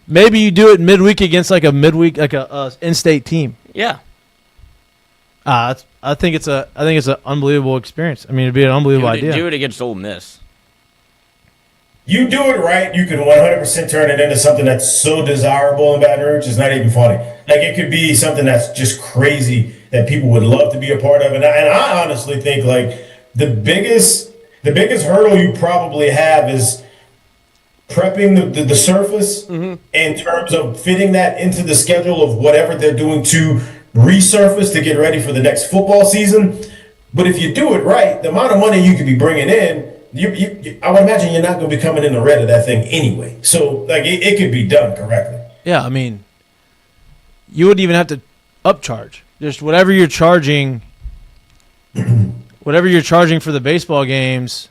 S1: maybe you do it midweek against like a in-state team.
S2: Yeah.
S1: I think it's an unbelievable experience. I mean, it'd be an unbelievable idea.
S2: Do it against Ole Miss.
S3: You do it right, you can 100% turn it into something that's so desirable in Baton Rouge. It's not even funny. Like, it could be something that's just crazy that people would love to be a part of. And I honestly think, like, the biggest hurdle you probably have is prepping the surface in terms of fitting that into the schedule of whatever they're doing to resurface to get ready for the next football season. But if you do it right, the amount of money you could be bringing in, I would imagine you're not going to be coming in the red of that thing anyway. So, like, it could be done correctly.
S1: Yeah, I mean, you wouldn't even have to upcharge. Just whatever you're charging for the baseball games.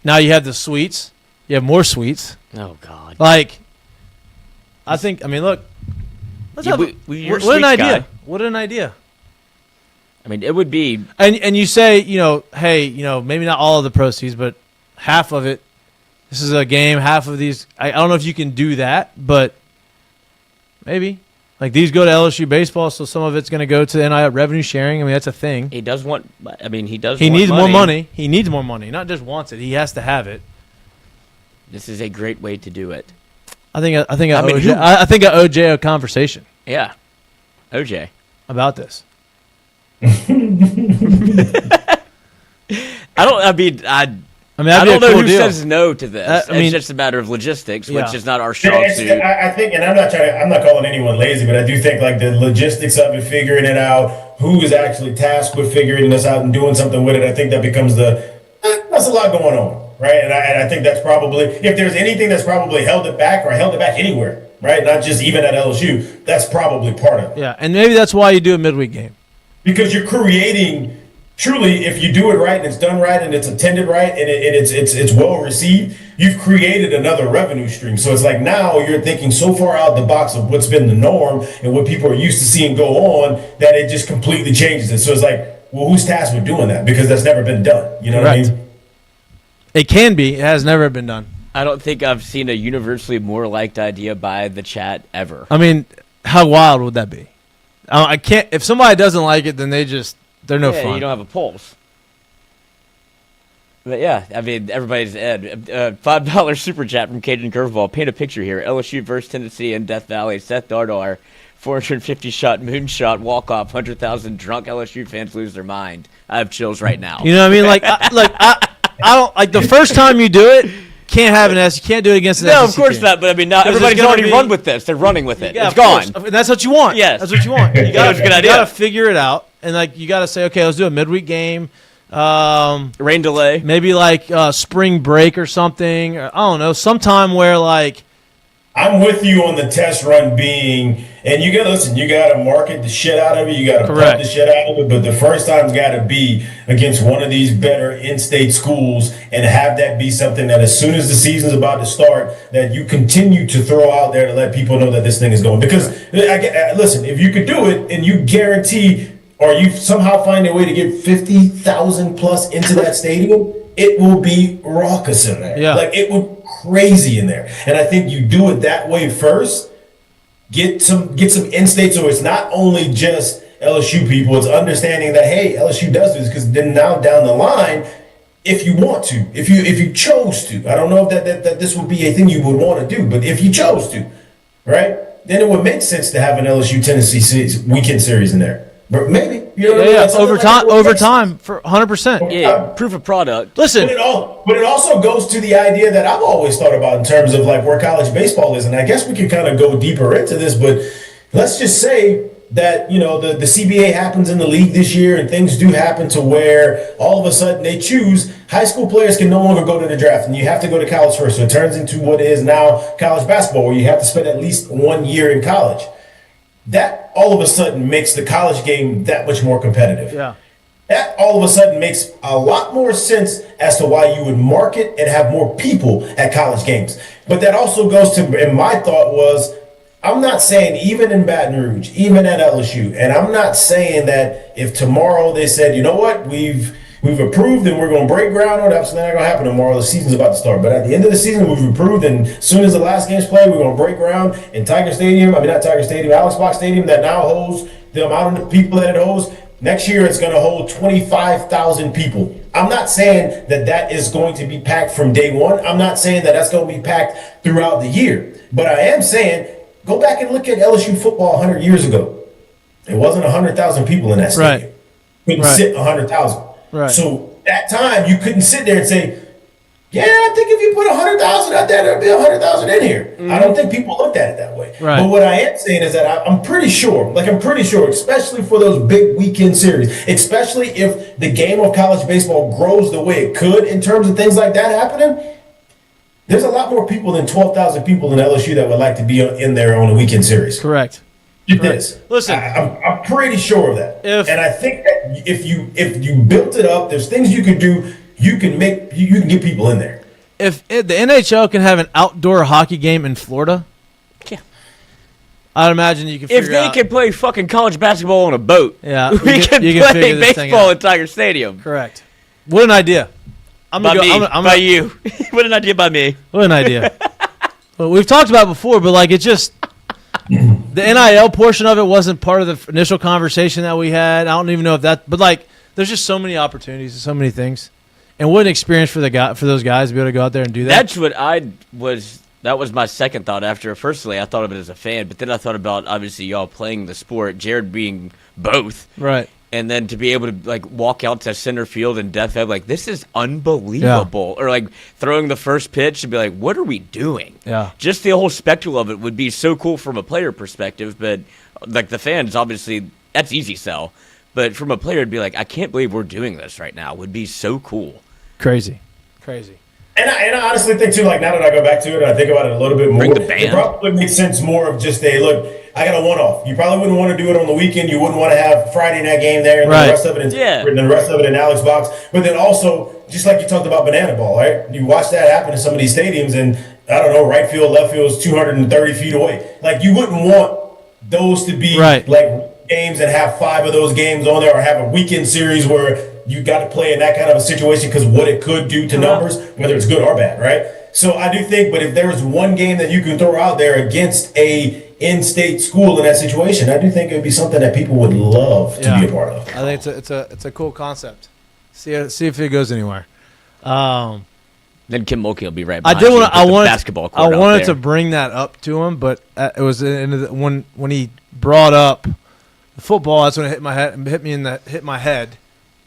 S1: Now you have the suites. You have more suites.
S2: Oh, God.
S1: Like, I mean, look. What an idea.
S2: Guy.
S1: What an idea.
S2: I mean, it would be.
S1: And you say, hey, maybe not all of the proceeds, but half of it. This is a game, half of these. I don't know if you can do that, but maybe. Like, these go to LSU baseball, so some of it's going to go to NIL revenue sharing. I mean, that's a thing.
S2: He does want. I mean, he does.
S1: He needs more money. He needs more money. Not just wants it. He has to have it.
S2: This is a great way to do it.
S1: I think I owe Jay a conversation.
S2: Yeah, OJ
S1: about this.
S2: I don't know who says no to this. It's just a matter of logistics, which is not our strong suit.
S3: I think, and I'm not calling anyone lazy, but I do think, like, the logistics of it, figuring it out, who is actually tasked with figuring this out and doing something with it, I think that becomes that's a lot going on, right? And I think that's probably, if there's anything that's probably held it back anywhere, right? Not just even at LSU, that's probably part of it.
S1: Yeah, and maybe that's why you do a midweek game.
S3: Because you're creating, truly, if you do it right and it's done right and it's attended right and it's well received, you've created another revenue stream. So it's like now you're thinking so far out the box of what's been the norm and what people are used to seeing go on that it just completely changes it. So it's like, well, who's tasked with doing that? Because that's never been done. You know what I mean?
S1: It can be. It has never been done.
S2: I don't think I've seen a universally more liked idea by the chat ever.
S1: I mean, how wild would that be? I can't. If somebody doesn't like it, then they're no fun.
S2: You don't have a pulse. But yeah, I mean, everybody's Ed. $5 super chat from Cajun Curveball. Paint a picture here. LSU versus Tennessee in Death Valley. Seth Dardar, 450 shot moonshot walk off. 100,000 drunk LSU fans lose their mind. I have chills right now.
S1: You know what I mean? Like, I don't like the first time you do it. Can't have an S. You can't do it against an
S2: No,
S1: SEC
S2: of course
S1: team.
S2: not. But I mean, now everybody's already run with this. They're running with it.
S1: Yeah,
S2: it's gone.
S1: And that's what you want.
S2: Yes,
S1: that's what you want. You
S2: That was a good idea.
S1: You got to figure it out, and like you got to say, okay, let's do a midweek game.
S2: Rain delay.
S1: Maybe like spring break or something. Or, I don't know. Sometime where like
S3: I'm with you on the test run being, and you got to market the shit out of it. You got to pump the shit out of it. But the first time's got to be against one of these better in-state schools, and have that be something that as soon as the season's about to start, that you continue to throw out there to let people know that this thing is going. Because listen, if you could do it and you guarantee, or you somehow find a way to get 50,000 plus into that stadium, it will be raucous in there.
S1: Yeah.
S3: Like, it would crazy in there. And I think you do it that way first. Get some in-state, so it's not only just LSU people, it's understanding that, hey, LSU does this, because then now down the line, if you want to, if you chose to, I don't know if that this would be a thing you would want to do, but if you chose to, right, then it would make sense to have an LSU Tennessee weekend series in there. But maybe,
S1: over time for 100%.
S2: Yeah, proof of product.
S1: Listen,
S3: but it also goes to the idea that I've always thought about in terms of like where college baseball is, and I guess we can kind of go deeper into this. But let's just say that the CBA happens in the league this year, and things do happen to where all of a sudden they choose high school players can no longer go to the draft, and you have to go to college first. So it turns into what is now college basketball, where you have to spend at least 1 year in college. That all of a sudden makes the college game that much more competitive.
S1: Yeah.
S3: That all of a sudden makes a lot more sense as to why you would market and have more people at college games. But that also goes to, and my thought was, I'm not saying even in Baton Rouge, even at LSU, and I'm not saying that if tomorrow they said, you know what, we've approved and we're going to break ground on it, that's not going to happen tomorrow. The season's about to start. But at the end of the season, we've approved, and as soon as the last game's played, we're going to break ground in Alex Box Stadium that now holds the amount of people that it holds. Next year, it's going to hold 25,000 people. I'm not saying that is going to be packed from day one. I'm not saying that that's going to be packed throughout the year. But I am saying, go back and look at LSU football 100 years ago. It wasn't 100,000 people in that stadium. Couldn't sit 100,000.
S1: Right.
S3: So that time you couldn't sit there and say, yeah, I think if you put 100,000 out there, there'll be 100,000 in here. I don't think people looked at it that way.
S1: Right.
S3: But what I am saying is that I'm pretty sure, especially for those big weekend series, especially if the game of college baseball grows the way it could in terms of things like that happening, there's a lot more people than 12,000 people in LSU that would like to be in there on a weekend series.
S1: Correct.
S3: It is.
S1: Listen,
S3: I'm pretty sure of that. And I think that if you built it up, there's things you can do. You can get people in there.
S1: If the NHL can have an outdoor hockey game in Florida,
S2: yeah,
S1: I'd imagine you can.
S2: If they can play fucking college basketball on a boat,
S1: yeah,
S2: we can play baseball at Tiger Stadium.
S1: Correct. What an idea!
S2: By you. What an idea by me.
S1: What an idea. Well, we've talked about it before, but like it just. The NIL portion of it wasn't part of the initial conversation that we had. I don't even know if that, but like, there's just so many opportunities and so many things, and what an experience for those guys to be able to go out there and do that.
S2: That's what that was my second thought. After firstly, I thought of it as a fan, but then I thought about obviously y'all playing the sport, Jared being both,
S1: right,
S2: and then to be able to like walk out to center field and Death Head, like this is unbelievable, or like throwing the first pitch and be like, what are we doing?
S1: Yeah,
S2: just the whole spectacle of it would be so cool from a player perspective, but like the fans, obviously that's easy sell, but from a player it'd be like, I can't believe we're doing this right now. It would be so cool.
S1: Crazy.
S3: And I honestly think too, like now that I go back to it and I think about it a little bit more,
S2: Bring the band.
S3: It probably makes sense more of just I got a one-off. You probably wouldn't want to do it on the weekend. You wouldn't want to have Friday night game there and
S1: right.
S3: the rest of it in Alex Box. But then also, just like you talked about banana ball, right? You watch that happen in some of these stadiums, and I don't know, right field, left field is 230 feet away. Like you wouldn't want those to be
S1: right.
S3: like games and have 5 of those games on there, or have a weekend series where you got to play in that kind of a situation because what it could do to numbers, whether it's good or bad, right? So I do think, but if there was one game that you can throw out there against a in-state school in that situation, I do think it would be something that people would love to be a part of.
S1: I think it's a cool concept. See if it goes anywhere.
S2: Then Kim Mulkey will be right
S1: I
S2: behind
S1: did
S2: you
S1: want
S2: with the basketball court
S1: I wanted
S2: out
S1: to
S2: there.
S1: bring that up to him, but it was when he brought up the football. That's when it hit my head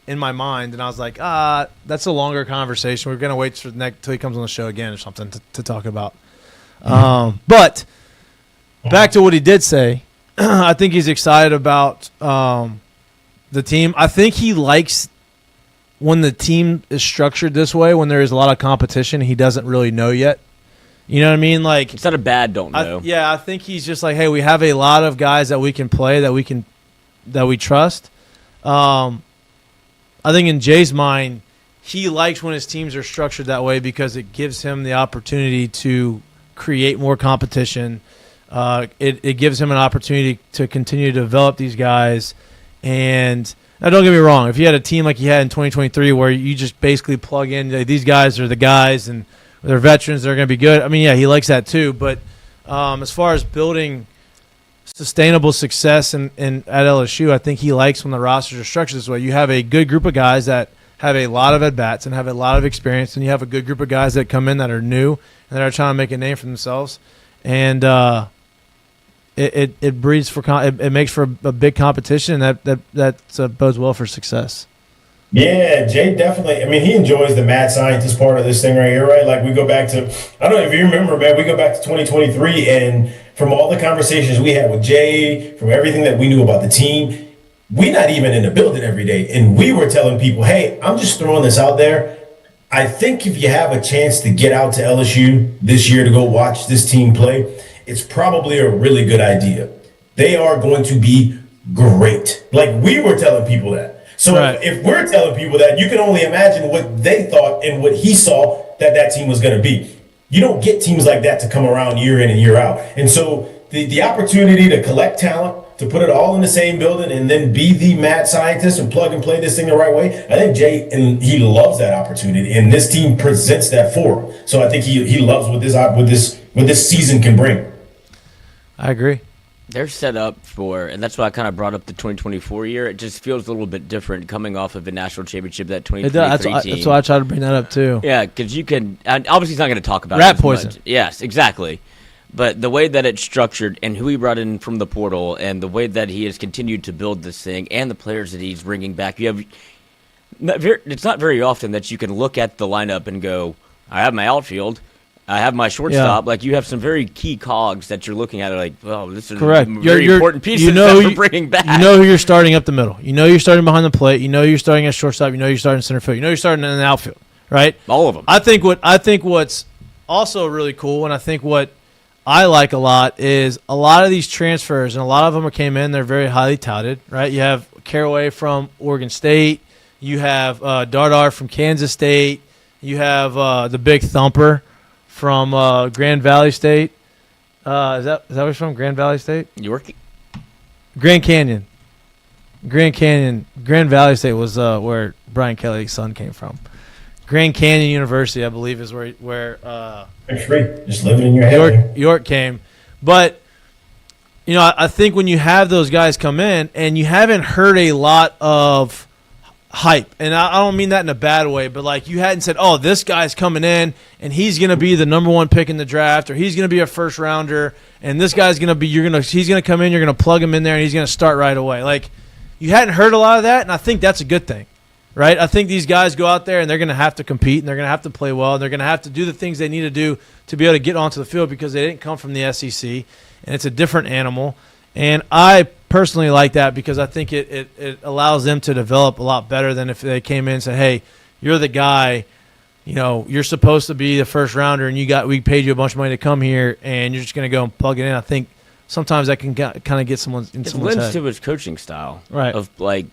S1: in my mind, and I was like, that's a longer conversation. We're gonna wait till he comes on the show again or something to talk about. But back to what he did say, I think he's excited about the team. I think he likes when the team is structured this way, when there is a lot of competition he doesn't really know yet. You know what I mean? Like,
S2: it's not a bad don't know.
S1: I think he's just like, hey, we have a lot of guys that we can play, that we trust. I think in Jay's mind, he likes when his teams are structured that way because it gives him the opportunity to create more competition. It gives him an opportunity to continue to develop these guys. And now, don't get me wrong, if you had a team like you had in 2023 where you just basically plug in, like, these guys are the guys and they're veterans, they're going to be good. I mean, yeah, he likes that too. But as far as building sustainable success at LSU, I think he likes when the rosters are structured this way. You have a good group of guys that have a lot of at-bats and have a lot of experience, and you have a good group of guys that come in that are new and that are trying to make a name for themselves. And it breeds for it makes for a big competition, and that bodes well for success.
S3: Yeah, Jay definitely. I mean, he enjoys the mad scientist part of this thing right here, right? Like, we go back to, I don't know if you remember, man, we go back to 2023, and from all the conversations we had with Jay, from everything that we knew about the team, we're not even in the building every day. And we were telling people, hey, I'm just throwing this out there. I think if you have a chance to get out to LSU this year to go watch this team play, it's probably a really good idea. They are going to be great. Like, we were telling people that. So
S1: right.
S3: If we're telling people that, you can only imagine what they thought and what he saw that team was going to be. You don't get teams like that to come around year in and year out. And so the opportunity to collect talent, to put it all in the same building and then be the mad scientist and plug and play this thing the right way, I think Jay, and he loves that opportunity, and this team presents that for him. So I think he loves what this season can bring.
S1: I agree.
S2: They're set up for, and that's why I kind of brought up the 2024 year. It just feels a little bit different coming off of a national championship, that 2023 team.
S1: That's why I try to bring that up too.
S2: Yeah, because you can, obviously he's not going to talk about
S1: rat
S2: it
S1: poison.
S2: much. Yes, exactly. But the way that it's structured and who he brought in from the portal and the way that he has continued to build this thing and the players that he's bringing back, it's not very often that you can look at the lineup and go, I have my outfield, I have my shortstop. Yeah. Like, you have some very key cogs that you're looking at, like, well, this is
S1: correct.
S2: Very important pieces that we're bringing back.
S1: You know who you're starting up the middle. You know you're starting behind the plate. You know you're starting at shortstop. You know you're starting center field. You know you're starting in the outfield, right?
S2: All of them.
S1: I think what's also really cool, and I think what I like a lot, is a lot of these transfers, and a lot of them came in, they're very highly touted, right? You have Caraway from Oregon State. You have Dardar from Kansas State. You have the big thumper from Grand Valley State. Is that where he's from? Grand Valley State?
S2: York?
S1: Grand Canyon. Grand Valley State was where Brian Kelly's son came from. Grand Canyon University, I believe, is where
S3: just living in your head.
S1: York came. But, you know, I think when you have those guys come in and you haven't heard a lot of hype, and I don't mean that in a bad way, but like, you hadn't said, oh, this guy's coming in and he's going to be the number one pick in the draft, or he's going to be a first rounder, and this guy's going to be, he's going to come in, you're going to plug him in there, and he's going to start right away. Like, you hadn't heard a lot of that, and I think that's a good thing, right? I think these guys go out there and they're going to have to compete, and they're going to have to play well, and they're going to have to do the things they need to do to be able to get onto the field, because they didn't come from the SEC, and it's a different animal. And I personally like that, because I think it allows them to develop a lot better than if they came in and said, hey, you're the guy, you know, you're supposed to be the first rounder, and we paid you a bunch of money to come here, and you're just going to go and plug it in. I think sometimes that can kind of get someone's in someone's head.
S2: It lends to his coaching style.
S1: Right.
S2: Of, like,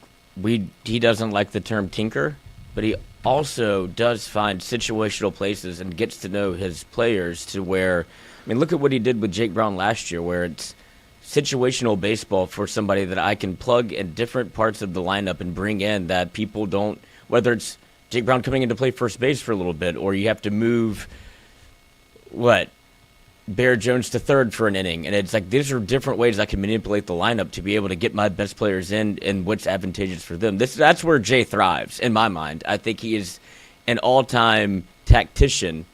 S2: he doesn't like the term tinker, but he also does find situational places and gets to know his players to where, I mean, look at what he did with Jake Brown last year, where it's situational baseball for somebody that I can plug in different parts of the lineup and bring in that people don't, whether it's Jake Brown coming in to play first base for a little bit, or you have to move Bear Jones to third for an inning. And it's like, these are different ways I can manipulate the lineup to be able to get my best players in and what's advantageous for them. That's where Jay thrives, in my mind. I think he is an all-time tactician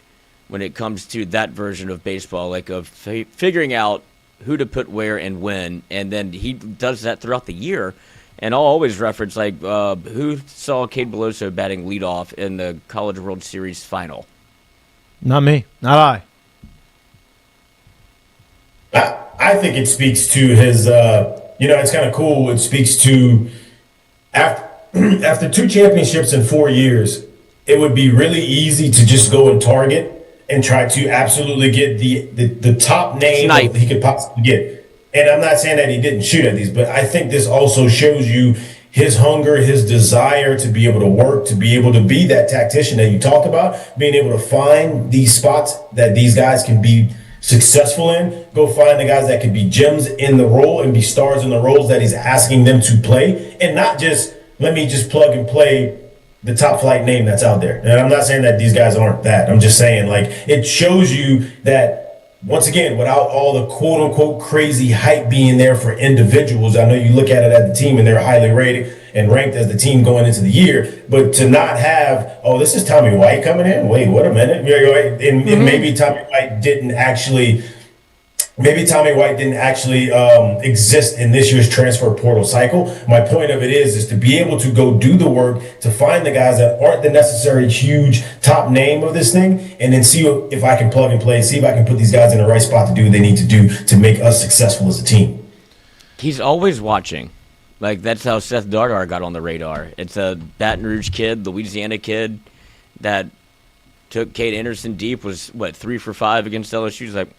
S2: when it comes to that version of baseball, like of figuring out who to put where and when, and then he does that throughout the year. And I'll always reference, like, who saw Cade Beloso batting leadoff in the College World Series final?
S1: Not me. Not I.
S3: I think it speaks to his, it's kind of cool. It speaks to after 2 championships in 4 years, it would be really easy to just go and target and try to absolutely get the top name
S2: Snipe.
S3: he could possibly get. And I'm not saying that he didn't shoot at these, but I think this also shows you his hunger, his desire to be able to work, to be able to be that tactician that you talked about, being able to find these spots that these guys can be successful in, go find the guys that can be gems in the role and be stars in the roles that he's asking them to play, and not just, let me just plug and play the top flight name that's out there. And I'm not saying that these guys aren't that. I'm just saying, like, it shows you that, once again, without all the quote unquote crazy hype being there for individuals, I know you look at it at the team and they're highly rated and ranked as the team going into the year, but to not have, oh, this is Tommy White coming in? Wait, what a minute. And maybe Tommy White didn't actually exist in this year's transfer portal cycle. My point of it is to be able to go do the work, to find the guys that aren't the necessary huge top name of this thing, and then see if I can plug and play, see if I can put these guys in the right spot to do what they need to do to make us successful as a team.
S2: He's always watching. Like, that's how Seth Dardar got on the radar. It's a Baton Rouge kid, Louisiana kid, that took Kate Anderson deep, was, 3 for 5 against LSU. He's like,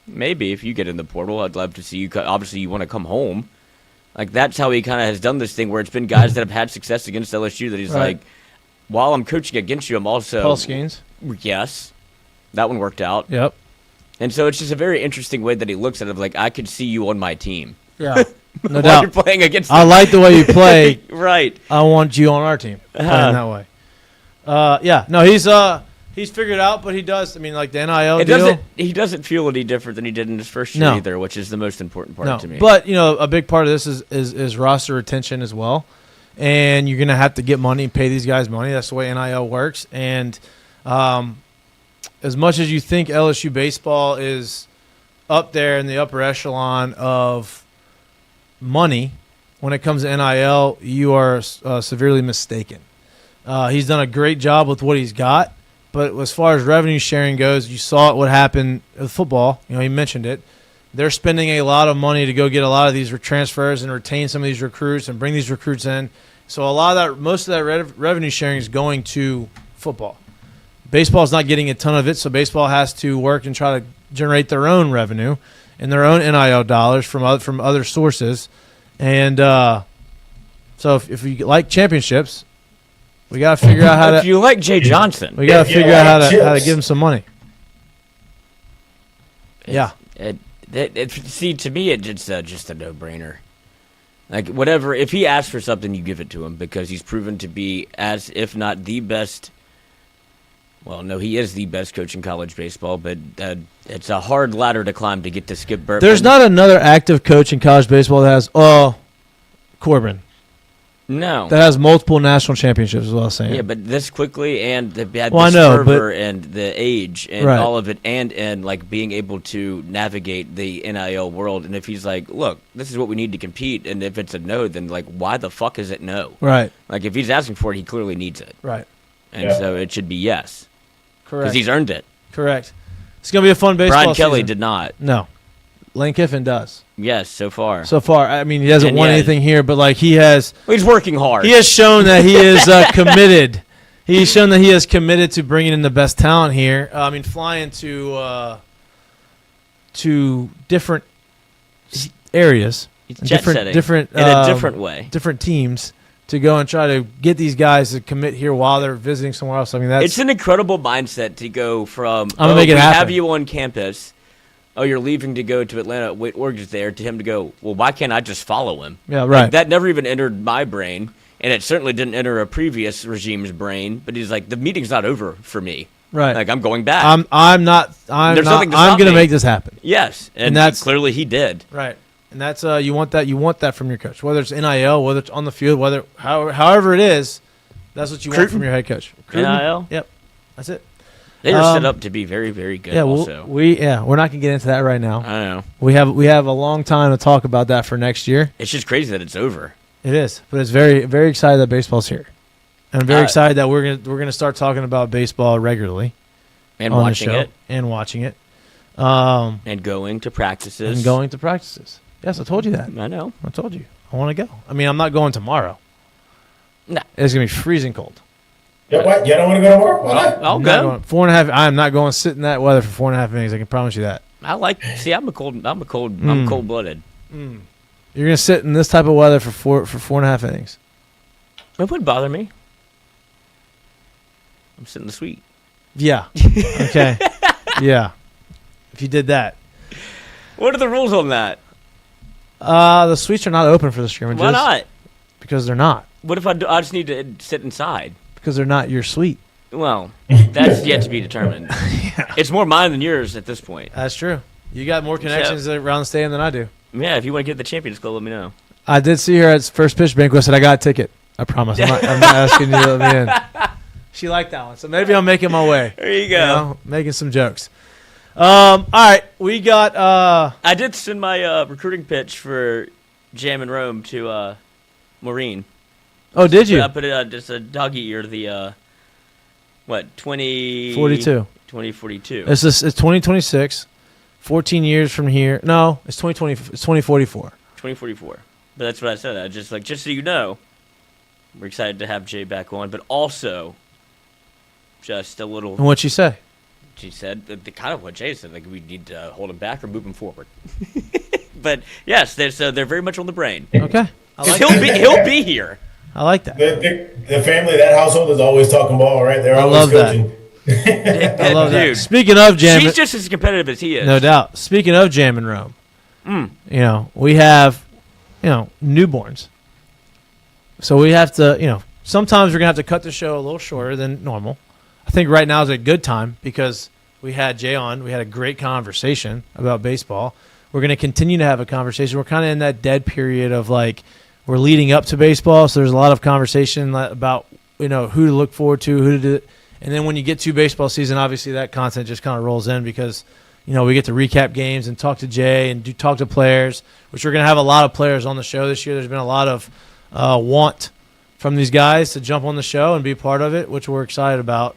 S2: maybe if you get in the portal, I'd love to see you. Obviously, you want to come home. Like, that's how he kind of has done this thing where it's been guys that have had success against LSU that he's like, while I'm coaching against you, I'm also...
S1: Paul Skeens.
S2: Yes. That one worked out.
S1: Yep.
S2: And so it's just a very interesting way that he looks at it, like, I could see you on my team.
S1: Yeah. No
S2: While
S1: doubt.
S2: you're playing against
S1: I like the way you play.
S2: Right.
S1: I want you on our team. Playing that way. Yeah. No, he's figured out, but he does. I mean, like the NIL deal.
S2: He doesn't feel any different than he did in his first year either, which is the most important part to me.
S1: But, a big part of this is roster retention as well. And you're going to have to get money and pay these guys money. That's the way NIL works. And as much as you think LSU baseball is up there in the upper echelon of money, when it comes to NIL, you are severely mistaken. He's done a great job with what he's got, but as far as revenue sharing goes, you saw what happened with football. He mentioned it. They're spending a lot of money to go get a lot of these transfers and retain some of these recruits and bring these recruits in. So most of that revenue sharing is going to football. Baseball's not getting a ton of it, so baseball has to work and try to generate their own revenue and their own NIL dollars from other sources. And so if you like championships, we got to figure out how to.
S2: If you like Jay Johnson,
S1: we got to figure out how to give him some money.
S2: See, to me, it's just a no-brainer. Like, whatever, if he asks for something, you give it to him because he's proven to be, as if not the best. Well, no, he is the best coach in college baseball, but it's a hard ladder to climb to get to Skip Burtman.
S1: There's not another active coach in college baseball that has, Corbin.
S2: No.
S1: That has multiple national championships, is what I was saying.
S2: Yeah, but this quickly, and the fervor and the age and all of it, and like being able to navigate the NIL world. And if he's like, look, this is what we need to compete, and if it's a no, then like, why the fuck is it no?
S1: Right.
S2: Like, if he's asking for it, he clearly needs it.
S1: Right.
S2: And so it should be yes.
S1: Correct.
S2: Because he's earned it.
S1: Correct. It's going to be a fun baseball
S2: Brian Kelly
S1: season.
S2: did not.
S1: No. Lane Kiffin does.
S2: Yes, so far.
S1: So far. I mean, he hasn't won anything here, but like he has.
S2: Well, he's working hard.
S1: He has shown that he is committed. He's shown that he is committed to bringing in the best talent here. I mean, flying to different areas, different
S2: in a different way,
S1: different teams to go and try to get these guys to commit here while they're visiting somewhere else. I mean, it's
S2: an incredible mindset to go from.
S1: I'm gonna make it happen.
S2: Have you on campus. Oh, you're leaving to go to Atlanta. Wait, Oregon's there. To him to go, well, why can't I just follow him?
S1: Yeah, right.
S2: Like, that never even entered my brain, and it certainly didn't enter a previous regime's brain. But he's like, the meeting's not over for me.
S1: Right.
S2: Like, I'm going back.
S1: I'm going to make this happen.
S2: Yes, and that's clearly he did.
S1: Right, and that's you want that from your coach, whether it's NIL, whether it's on the field, however it is. That's what you want from your head coach.
S2: NIL.
S1: Yep, that's it.
S2: They are set up to be very, very good.
S1: Yeah,
S2: also.
S1: we're not going to get into that right now.
S2: I know.
S1: We have a long time to talk about that for next year.
S2: It's just crazy that it's over.
S1: It is, but it's very, very excited that baseball's here. And I'm very excited that we're gonna start talking about baseball regularly,
S2: and watching it,
S1: and
S2: going to practices,
S1: Yes, I told you that.
S2: I know.
S1: I told you. I want to go. I mean, I'm not going tomorrow.
S2: No,
S1: it's gonna be freezing cold.
S3: Yeah, what? You don't want to go tomorrow? Why not?
S2: I'll go.
S1: 4.5. I'm not going to sit in that weather for 4.5 innings. I can promise you that.
S2: I'm cold-blooded.
S1: You're going to sit in this type of weather for 4.5 innings.
S2: It wouldn't bother me. I'm sitting in the suite.
S1: Yeah. Okay. Yeah. If you did that.
S2: What are the rules on that?
S1: The suites are not open for the scrimmages.
S2: Why not?
S1: Because they're not.
S2: What if I just need to sit inside?
S1: Because they're not your suite.
S2: Well, that's yet to be determined.
S1: Yeah.
S2: It's more mine than yours at this point.
S1: That's true. You got more connections around the stadium than I do.
S2: Yeah, if you want to get the Champions Club, let me know.
S1: I did see her at first pitch banquet. Said I got a ticket. I promise. I'm not asking you to let me in. She liked that one, so maybe I'm making my way.
S2: There you go.
S1: Making some jokes. All right, we got.
S2: I did send my recruiting pitch for Jam and Rome to Maureen.
S1: Oh, did you?
S2: I put it just a doggy ear to the
S1: 2042.
S2: 2042.
S1: It's 2026. 14 years from here. No, it's 2020. It's 2044.
S2: 2044. But that's what I said. I just so you know, we're excited to have Jay back on, but also just a little.
S1: And what'd she say?
S2: She said the kind of what Jay said, like we need to hold him back or move him forward. But yes, they're very much on the brain.
S1: Okay, I like
S2: he'll be here.
S1: I like that.
S3: The family, that household is always talking ball, right? They're always
S1: love that.
S3: coaching.
S1: I love that.
S2: Dude,
S1: Speaking of Jam,
S2: she's just as competitive as he is.
S1: No doubt. Speaking of Jam and Rome, we have, newborns. So we have to, sometimes we're gonna have to cut the show a little shorter than normal. I think right now is a good time because we had Jay on. We had a great conversation about baseball. We're gonna continue to have a conversation. We're kind of in that dead period of we're leading up to baseball, so there's a lot of conversation about who to look forward to, who to do. And then when you get to baseball season, obviously that content just kind of rolls in because, we get to recap games and talk to Jay and talk to players, which we're going to have a lot of players on the show this year. There's been a lot of want from these guys to jump on the show and be part of it, which we're excited about.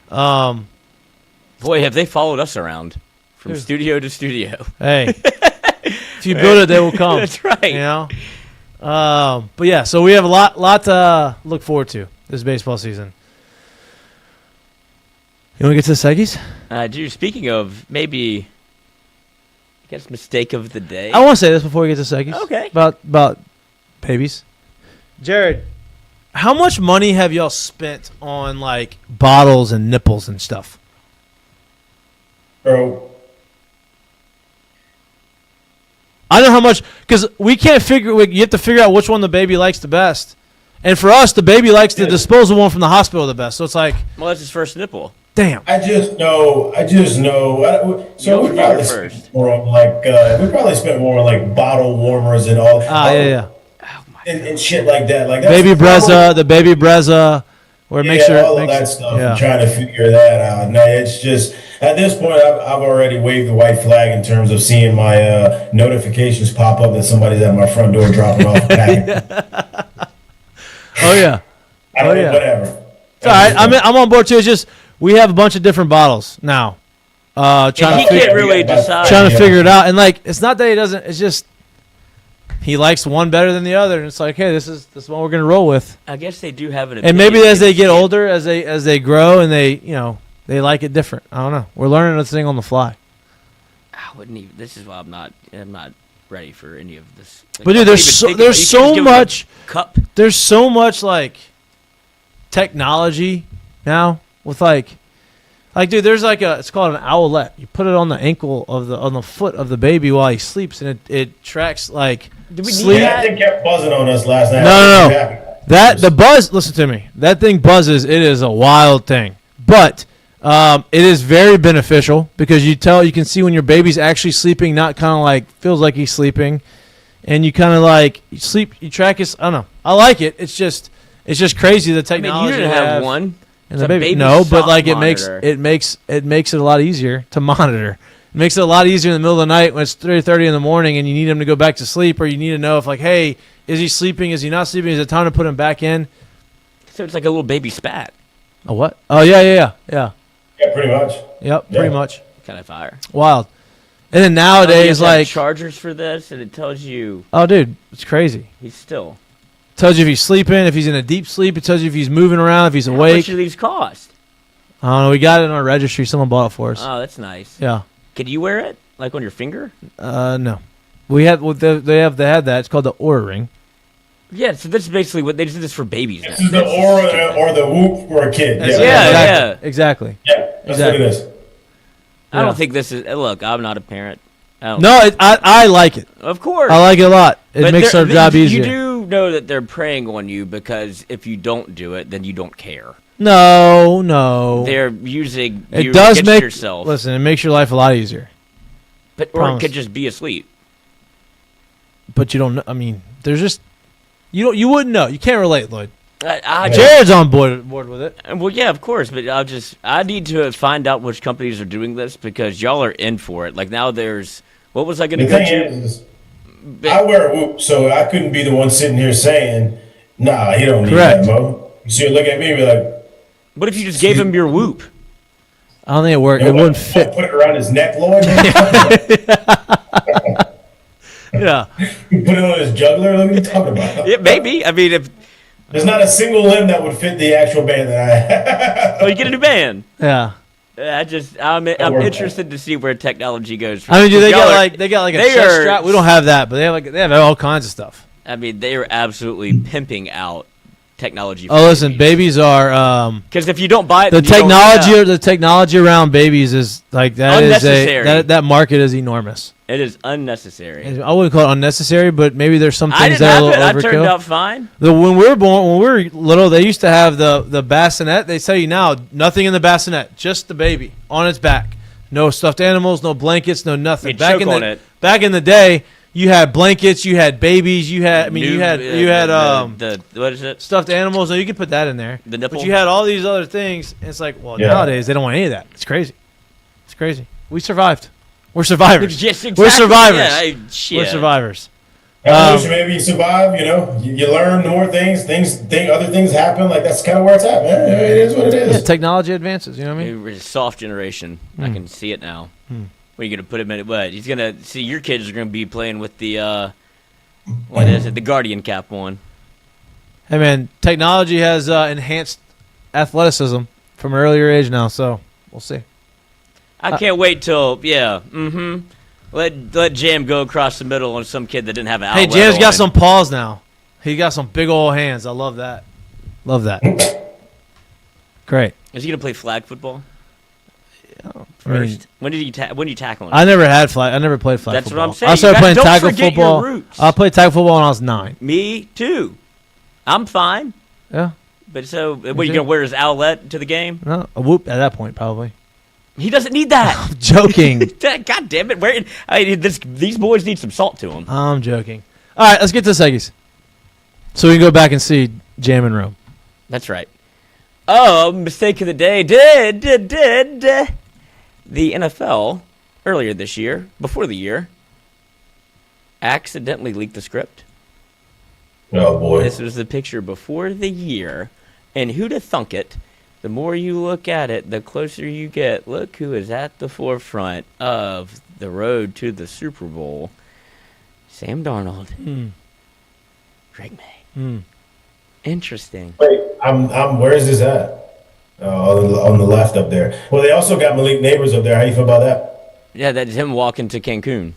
S2: Boy, have they followed us around from studio to studio.
S1: Hey, if you build it, they will come.
S2: That's right.
S1: But yeah, so we have a lot to look forward to this baseball season. You want to get to the seggies?
S2: Dude, speaking of maybe, I guess, mistake of the day.
S1: I want to say this before we get to seggies.
S2: Okay.
S1: About babies. Jared, how much money have y'all spent on bottles and nipples and stuff?
S3: Bro.
S1: I know how much, because we can't figure. You have to figure out which one the baby likes the best. And for us, the baby likes the disposable one from the hospital the best. So it's
S2: well, that's his first nipple.
S1: Damn.
S3: I just know. So we probably spent more on we probably spent more on bottle warmers and all.
S1: Yeah.
S2: Oh my
S3: and shit like that.
S1: Baby Brezza, the Baby Brezza, where it makes sure
S3: all of that stuff. I'm trying to figure that out. No, it's just at this point I've already waved the white flag in terms of seeing my notifications pop up that somebody's at my front door dropping off a package.
S1: Oh yeah.
S3: Whatever.
S1: It's all right. I'm on board too. It's just we have a bunch of different bottles now. Trying to figure it out, and it's not that he doesn't. It's just he likes one better than the other, and it's hey, this is one we're gonna roll with.
S2: I guess they do have an.
S1: And maybe as they get older, as they grow, and they like it different. I don't know. We're learning this thing on the fly.
S2: I wouldn't even. This is why I'm not ready for any of this.
S1: But dude, there's so much
S2: cup.
S1: There's so much technology now with dude, there's it's called an owlet. You put it on the ankle on the foot of the baby while he sleeps, and it tracks sleep.
S3: That thing kept buzzing on us last night.
S1: No. The buzz. Listen to me. That thing buzzes. It is a wild thing, but it is very beneficial because you can see when your baby's actually sleeping, not kind of feels like he's sleeping, and you kind of you sleep. You track his. I don't know. I like it. It's just crazy the technology.
S2: You didn't have one.
S1: And the baby no, but it makes it a lot easier to monitor. It makes it a lot easier in the middle of the night when it's 3:30 in the morning and you need him to go back to sleep, or you need to know if hey, is he sleeping? Is he not sleeping? Is it time to put him back in?
S2: So it's like a little baby spat.
S1: A what? Oh yeah.
S3: Yeah, pretty much.
S1: Yep, pretty much.
S2: Kind of fire.
S1: Wild. And then nowadays,
S2: chargers for this, and it tells you.
S1: Oh, dude, it's crazy.
S2: He's still.
S1: Tells you if he's sleeping, if he's in a deep sleep. It tells you if he's moving around, if he's awake.
S2: How much do these cost?
S1: I don't know. We got it in our registry. Someone bought it for us.
S2: Oh, that's nice.
S1: Yeah.
S2: Could you wear it like on your finger?
S1: No. We had they had that. It's called the Oura Ring.
S2: Yeah, so that's basically what they did this for babies.
S3: This is the Oura or the Whoop for a kid.
S2: Yeah.
S1: Exactly.
S3: Yeah, that's what it is.
S2: I don't think this is. Look, I'm not a parent.
S1: I like it.
S2: Of course.
S1: I like it a lot. It makes our job easier.
S2: You do know that they're preying on you because if you don't do it, then you don't care.
S1: No.
S2: They're using
S1: it
S2: you
S1: does
S2: against
S1: make
S2: yourself.
S1: Listen, it makes your life a lot easier.
S2: Or it could just be asleep.
S1: But you don't know. I mean, there's just you wouldn't know. You can't relate, Lloyd.
S2: Jared's
S1: on board with it.
S2: Well, yeah, of course, but I need to find out which companies are doing this because y'all are in for it. Like now, what was I going to go to?
S3: I wear a Whoop, so I couldn't be the one sitting here saying, "Nah, you don't need
S1: Correct.
S3: that, Mo." So you look at me and be like,
S2: "What if you just gave him your Whoop?"
S1: I don't think it worked. It wouldn't fit.
S3: Put it around his neck, Lloyd.
S1: Yeah.
S3: Put it on his jugular. What are you talking about?
S2: Yeah, maybe. I mean, if
S3: there's not a single limb that would fit the actual band that I have.
S2: Oh, you get a new band.
S1: Yeah.
S2: I'm interested to see where technology goes.
S1: I mean, do they got like a chest strap? We don't have that, but they have all kinds of stuff.
S2: I mean, they are absolutely pimping out technology.
S1: Oh, listen, babies are
S2: because if you don't buy it,
S1: the technology around babies is like that
S2: unnecessary.
S1: That market is enormous.
S2: It is unnecessary.
S1: I wouldn't call it unnecessary, but maybe there's some things
S2: that
S1: are a little
S2: I
S1: overkill.
S2: turned out fine.
S1: When we were little, they used to have the bassinet. They tell you now, nothing in the bassinet, just the baby on its back. No stuffed animals, no blankets, no nothing. Back in the day, you had blankets, you had babies, you had
S2: what is it?
S1: Stuffed animals. No, you could put that in there.
S2: The nipple.
S1: But you had all these other things. And it's like, nowadays they don't want any of that. It's crazy. It's crazy. We survived. We're survivors.
S2: Yes, exactly.
S1: We're survivors.
S2: Yeah,
S1: We're survivors.
S3: Evolution, maybe you survive. You learn more things. Other things happen. Like that's kind of where it's at, man. It is what it is.
S1: Yeah, technology advances. You know what I mean?
S2: We're a soft generation. I can see it now. What are you gonna put him in? What he's gonna see? Your kids are gonna be playing with the what is it? The Guardian cap one.
S1: Hey man, technology has enhanced athleticism from an earlier age now. So we'll see.
S2: I can't wait till Let Jam go across the middle on some kid that didn't have an outlet.
S1: Hey, Jam's got some paws now. He got some big old hands. I love that. Love that. Great.
S2: Is he gonna play flag football?
S1: Yeah,
S2: first. When did you tackle him?
S1: I never had flag. I never played flag football.
S2: That's what I'm saying.
S1: I started playing tackle
S2: forget
S1: football.
S2: Your roots.
S1: I played tackle football when I was 9.
S2: Me too. I'm fine.
S1: Yeah.
S2: But so, what are you gonna wear his outlet to the game?
S1: No, a Whoop at that point probably.
S2: He doesn't need that.
S1: I'm joking.
S2: God damn it! These boys need some salt to them.
S1: I'm joking. All right, let's get to the Seggies. So we can go back and see Jam and Rome.
S2: That's right. Oh, mistake of the day. Did the NFL earlier this year, before the year, accidentally leaked the script?
S3: Oh boy!
S2: This was the picture before the year, and who'd have thunk it? The more you look at it, the closer you get. Look who is at the forefront of the road to the Super Bowl. Sam Darnold. Drake May. Interesting.
S3: Wait, where is this at? On the left up there. Well, they also got Malik Neighbors up there. How you feel about that?
S2: Yeah, that's him walking to Cancun.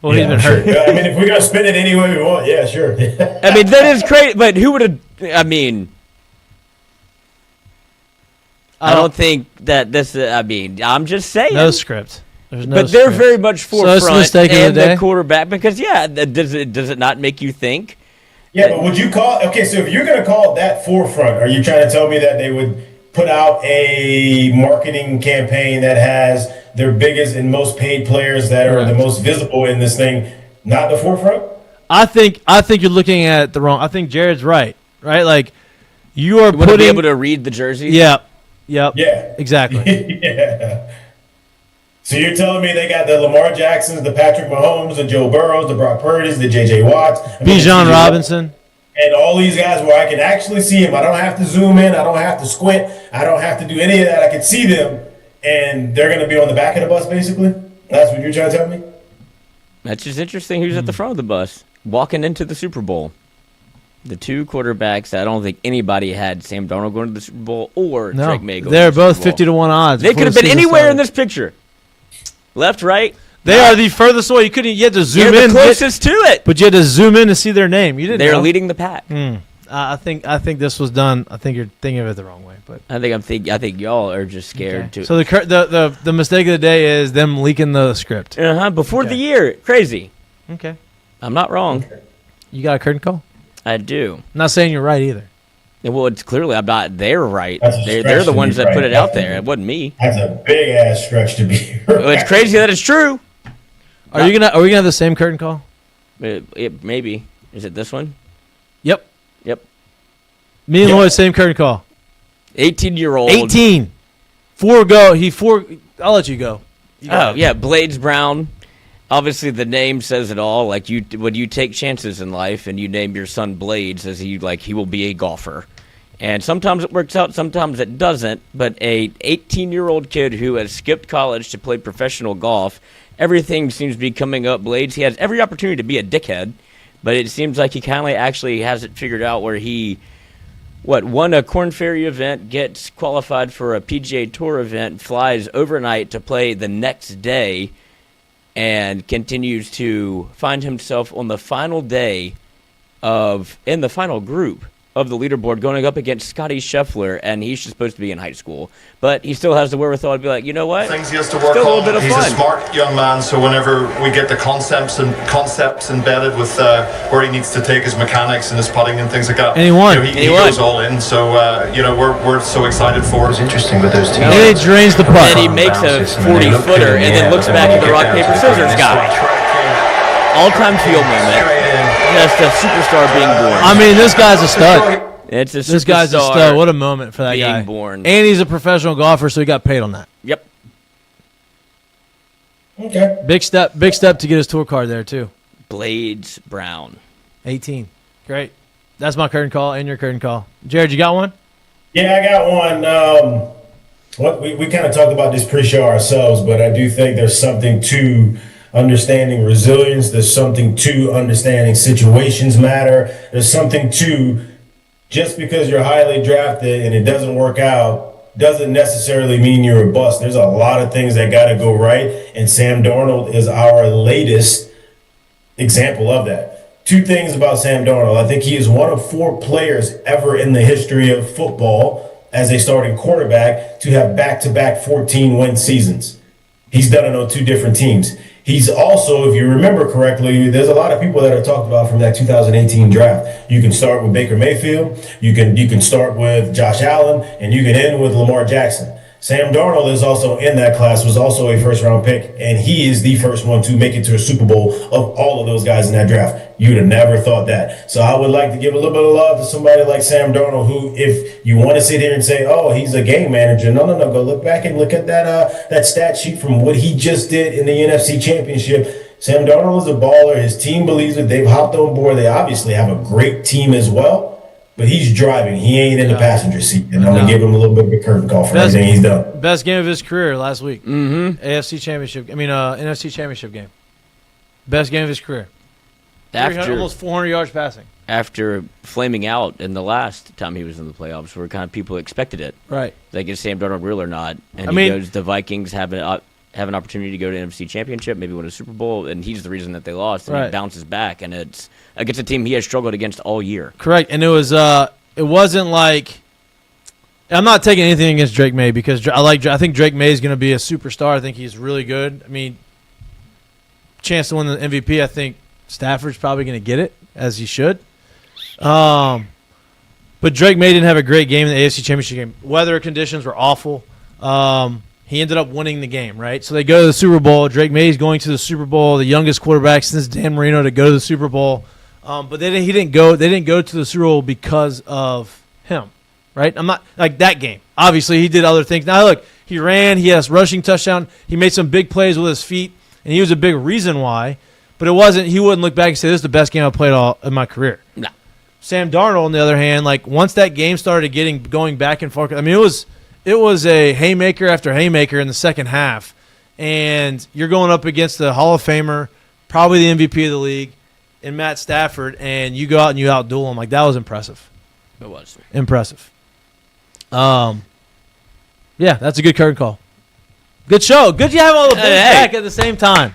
S1: Well, he's been hurt.
S3: I mean, if we're going to spin it any way we want, yeah, sure.
S2: I mean, that is crazy, but who would have... I mean... I don't think that this... I mean, I'm just saying.
S1: No script. There's no
S2: but
S1: script.
S2: they're very much forefront.
S1: So it's a mistake
S2: and
S1: of the day?
S2: quarterback, because, does it not make you think?
S3: Yeah, but would you call... Okay, so if you're going to call it that forefront, are you trying to tell me that they would put out a marketing campaign that has their biggest and most paid players that are the most visible in this thing, not the forefront?
S1: I think you're looking at it the wrong... I think Jared's right? Like, you are
S2: putting... be able to read the jersey?
S1: Yeah. Yep.
S3: Yeah.
S1: Exactly.
S3: Yeah. So you're telling me they got the Lamar Jacksons, the Patrick Mahomes, the Joe Burrows, the Brock Purdy's, the J.J. Watts.
S1: Bijan Robinson.
S3: And all these guys where I can actually see them. I don't have to zoom in. I don't have to squint. I don't have to do any of that. I can see them. And they're going to be on the back of the bus, basically? That's what you're trying to tell me?
S2: That's just interesting. Who's at the front of the bus? Walking into the Super Bowl. The two quarterbacks that I don't think anybody had Sam Darnold going to the Super Bowl or Drake May going
S1: they're
S2: to the
S1: both
S2: Super Bowl.
S1: 50-1 odds.
S2: They could have been anywhere in this picture. Left, right.
S1: They are the furthest away. You had to zoom in.
S2: The closest to it.
S1: But you had to zoom in to see their name. You didn't.
S2: They're leading the pack.
S1: I think this was done. I think you're thinking of it the wrong way. But
S2: I think y'all are just scared too.
S1: So the mistake of the day is them leaking the script.
S2: Before the year, crazy.
S1: Okay.
S2: I'm not wrong.
S1: You got a curtain call?
S2: I do.
S1: I'm not saying you're right either.
S2: Well, it's clearly I'm not. They're right. They're the ones that put it out there. It wasn't me.
S3: That's a big ass stretch to be.
S2: Well, it's crazy that it's true.
S1: Are we gonna have the same curtain call?
S2: Maybe. Is it this one?
S1: Yep.
S2: Yep.
S1: Me and Lloyd, same curtain call.
S2: 18-year-old.
S1: 18. I'll let you go.
S2: Yeah, Blades Brown. Obviously, the name says it all. Like when you take chances in life and you name your son Blades, as he will be a golfer. And sometimes it works out, sometimes it doesn't. But a 18-year-old kid who has skipped college to play professional golf, everything seems to be coming up Blades. He has every opportunity to be a dickhead, but it seems like he kind of actually has it figured out where he won a Korn Ferry event, gets qualified for a PGA Tour event, flies overnight to play the next day, and continues to find himself on the final day in the final group of the leaderboard going up against Scotty Scheffler, and he's just supposed to be in high school. But he still has the wherewithal to be like, you know what?
S5: Things he has to work
S2: still a little
S5: on.
S2: bit of
S5: He's
S2: fun.
S5: a smart young man, so whenever we get the concepts embedded with where he needs to take his mechanics and his putting and things like that,
S1: And he won.
S5: He goes all in. So we're so excited for it.
S6: It's interesting with those teams.
S1: And he drains the putt.
S2: And he makes a 40-footer and then looks back at the rock, paper, scissors guy. All-time field moment. Just a superstar being born.
S1: I mean, this guy's a stud.
S2: It's a
S1: This guy's a stud. What a moment for that
S2: being
S1: guy.
S2: born.
S1: And he's a professional golfer, so he got paid on that.
S2: Yep.
S3: Okay.
S1: Big step to get his tour card there, too.
S2: Blades Brown.
S1: 18. Great. That's my curtain call and your curtain call. Jared, you got one?
S3: Yeah, I got one. We kind of talked about this pre-show ourselves, but I do think there's something to understanding resilience. There's something to understanding situations matter. There's something to just because you're highly drafted and it doesn't work out doesn't necessarily mean you're a bust. There's a lot of things that got to go right, and Sam Darnold is our latest example of that. Two things about Sam Darnold. I think he is one of 4 players ever in the history of football as a starting quarterback to have back-to-back 14-win seasons. He's done it on 2 different teams. He's also, if you remember correctly, there's a lot of people that are talked about from that 2018 draft. You can start with Baker Mayfield, you can start with Josh Allen, and you can end with Lamar Jackson. Sam Darnold is also in that class, was also a first-round pick, and he is the first one to make it to a Super Bowl of all of those guys in that draft. You'd have never thought that. So I would like to give a little bit of love to somebody like Sam Darnold, who, if you want to sit here and say, oh, he's a game manager, no, go look back and look at that stat sheet from what he just did in the NFC Championship. Sam Darnold is a baller. His team believes it. They've hopped on board. They obviously have a great team as well. But he's driving. He ain't in the passenger seat. And I'm going to give him a little bit of a curtain call for everything he's done.
S1: Best game of his career last week.
S2: Mm-hmm.
S1: NFC Championship game. Best game of his career. Almost 400 yards passing.
S2: After flaming out in the last time he was in the playoffs, where kind of people expected it.
S1: Right.
S2: Like, is Sam Darnold real or not? And he goes, the Vikings have an opportunity to go to NFC Championship, maybe win a Super Bowl, and he's the reason that they lost. And he bounces back, and it's against a team he has struggled against all year.
S1: Correct. And it wasn't like, I'm not taking anything against Drake May because I think Drake May is going to be a superstar. I think he's really good. I mean, chance to win the MVP, I think Stafford's probably going to get it, as he should. But Drake May didn't have a great game in the AFC Championship game. Weather conditions were awful. He ended up winning the game, right? So they go to the Super Bowl. Drake May is going to the Super Bowl, the youngest quarterback since Dan Marino to go to the Super Bowl. But they didn't go to the Super Bowl because of him, right? I'm not like that game. Obviously, he did other things. Now look, he ran. He has rushing touchdown. He made some big plays with his feet, and he was a big reason why. But it wasn't. He wouldn't look back and say, "This is the best game I've played all in my career."
S2: No.
S1: Sam Darnold, on the other hand, like once that game started going back and forth, I mean, it was a haymaker after haymaker in the second half, and you're going up against the Hall of Famer, probably the MVP of the league, in Matt Stafford, and you go out and you outduel him. Like, that was impressive.
S2: It was.
S1: Impressive. Yeah, that's a good curtain call. Good show. Good you have all the boys back at the same time.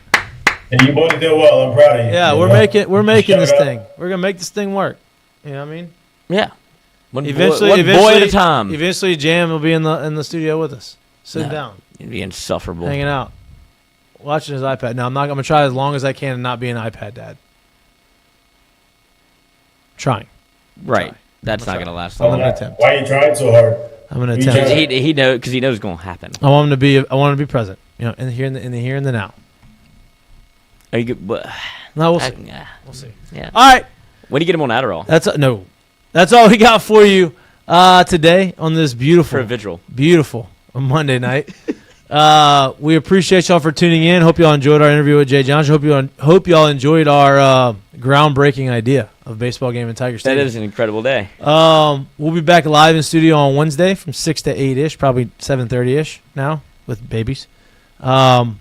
S3: And you boys did well. I'm proud of you.
S1: Yeah, we're making this thing. We're gonna make this thing work. You know what I mean?
S2: Yeah. One boy at a time.
S1: Eventually, Jam will be in the studio with us, sitting down.
S2: It'd be insufferable.
S1: Hanging out, watching his iPad. Now, I'm gonna try as long as I can and not be an iPad dad. Trying.
S2: Right. That's not gonna last
S3: I'm
S2: long.
S3: gonna attempt. Why are you trying so hard?
S1: I'm gonna attempt.
S2: He knows because he knows it's gonna happen.
S1: I want him to be present. You know, in the here and the now.
S2: Are you good?
S1: No, we'll see.
S2: We'll see. Yeah.
S1: All right.
S2: When do you get him on Adderall?
S1: That's all we got for you today on this
S2: For a vigil.
S1: beautiful Monday night. We appreciate y'all for tuning in. Hope y'all enjoyed our interview with Jay Johnson. Hope y'all enjoyed our groundbreaking idea of baseball game in Tiger Stadium.
S2: That is an incredible day.
S1: We'll be back live in studio on Wednesday from 6 to 8-ish, probably 7:30-ish now with babies. I'm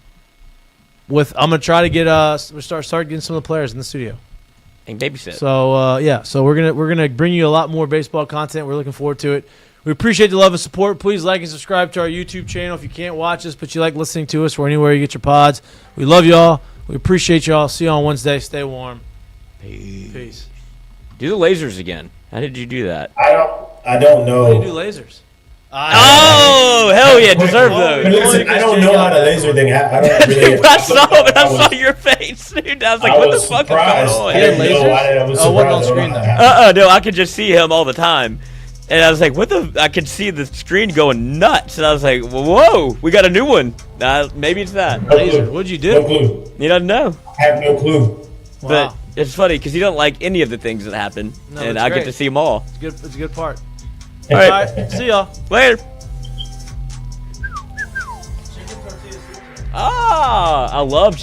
S1: gonna try to get start getting some of the players in the studio.
S2: And babysit.
S1: So so we're gonna bring you a lot more baseball content. We're looking forward to it. We appreciate the love and support. Please like and subscribe to our YouTube channel if you can't watch us, but you like listening to us or anywhere you get your pods. We love y'all. We appreciate y'all. See you on Wednesday. Stay warm. Peace.
S2: Do the lasers again. How did you do that?
S3: I don't know.
S1: How do you do lasers?
S2: Oh, hell yeah, deserve those.
S3: Listen, I don't know how the laser thing happens. I don't really.
S2: I saw your face, dude. I was like, what the fuck is going on?
S3: I didn't know. I was surprised.
S1: wasn't on screen though.
S2: No, I could just see him all the time. And I was like, I could see the screen going nuts. And I was like, whoa, we got a new one. Maybe it's that.
S1: Laser. What'd you do?
S3: No clue.
S2: He doesn't know.
S3: I have no clue.
S2: But it's funny because he don't like any of the things that happen.
S1: No,
S2: and
S1: it's
S2: I
S1: great.
S2: get to see them all.
S1: It's a good part.
S2: All right.
S1: See y'all.
S2: Later. I love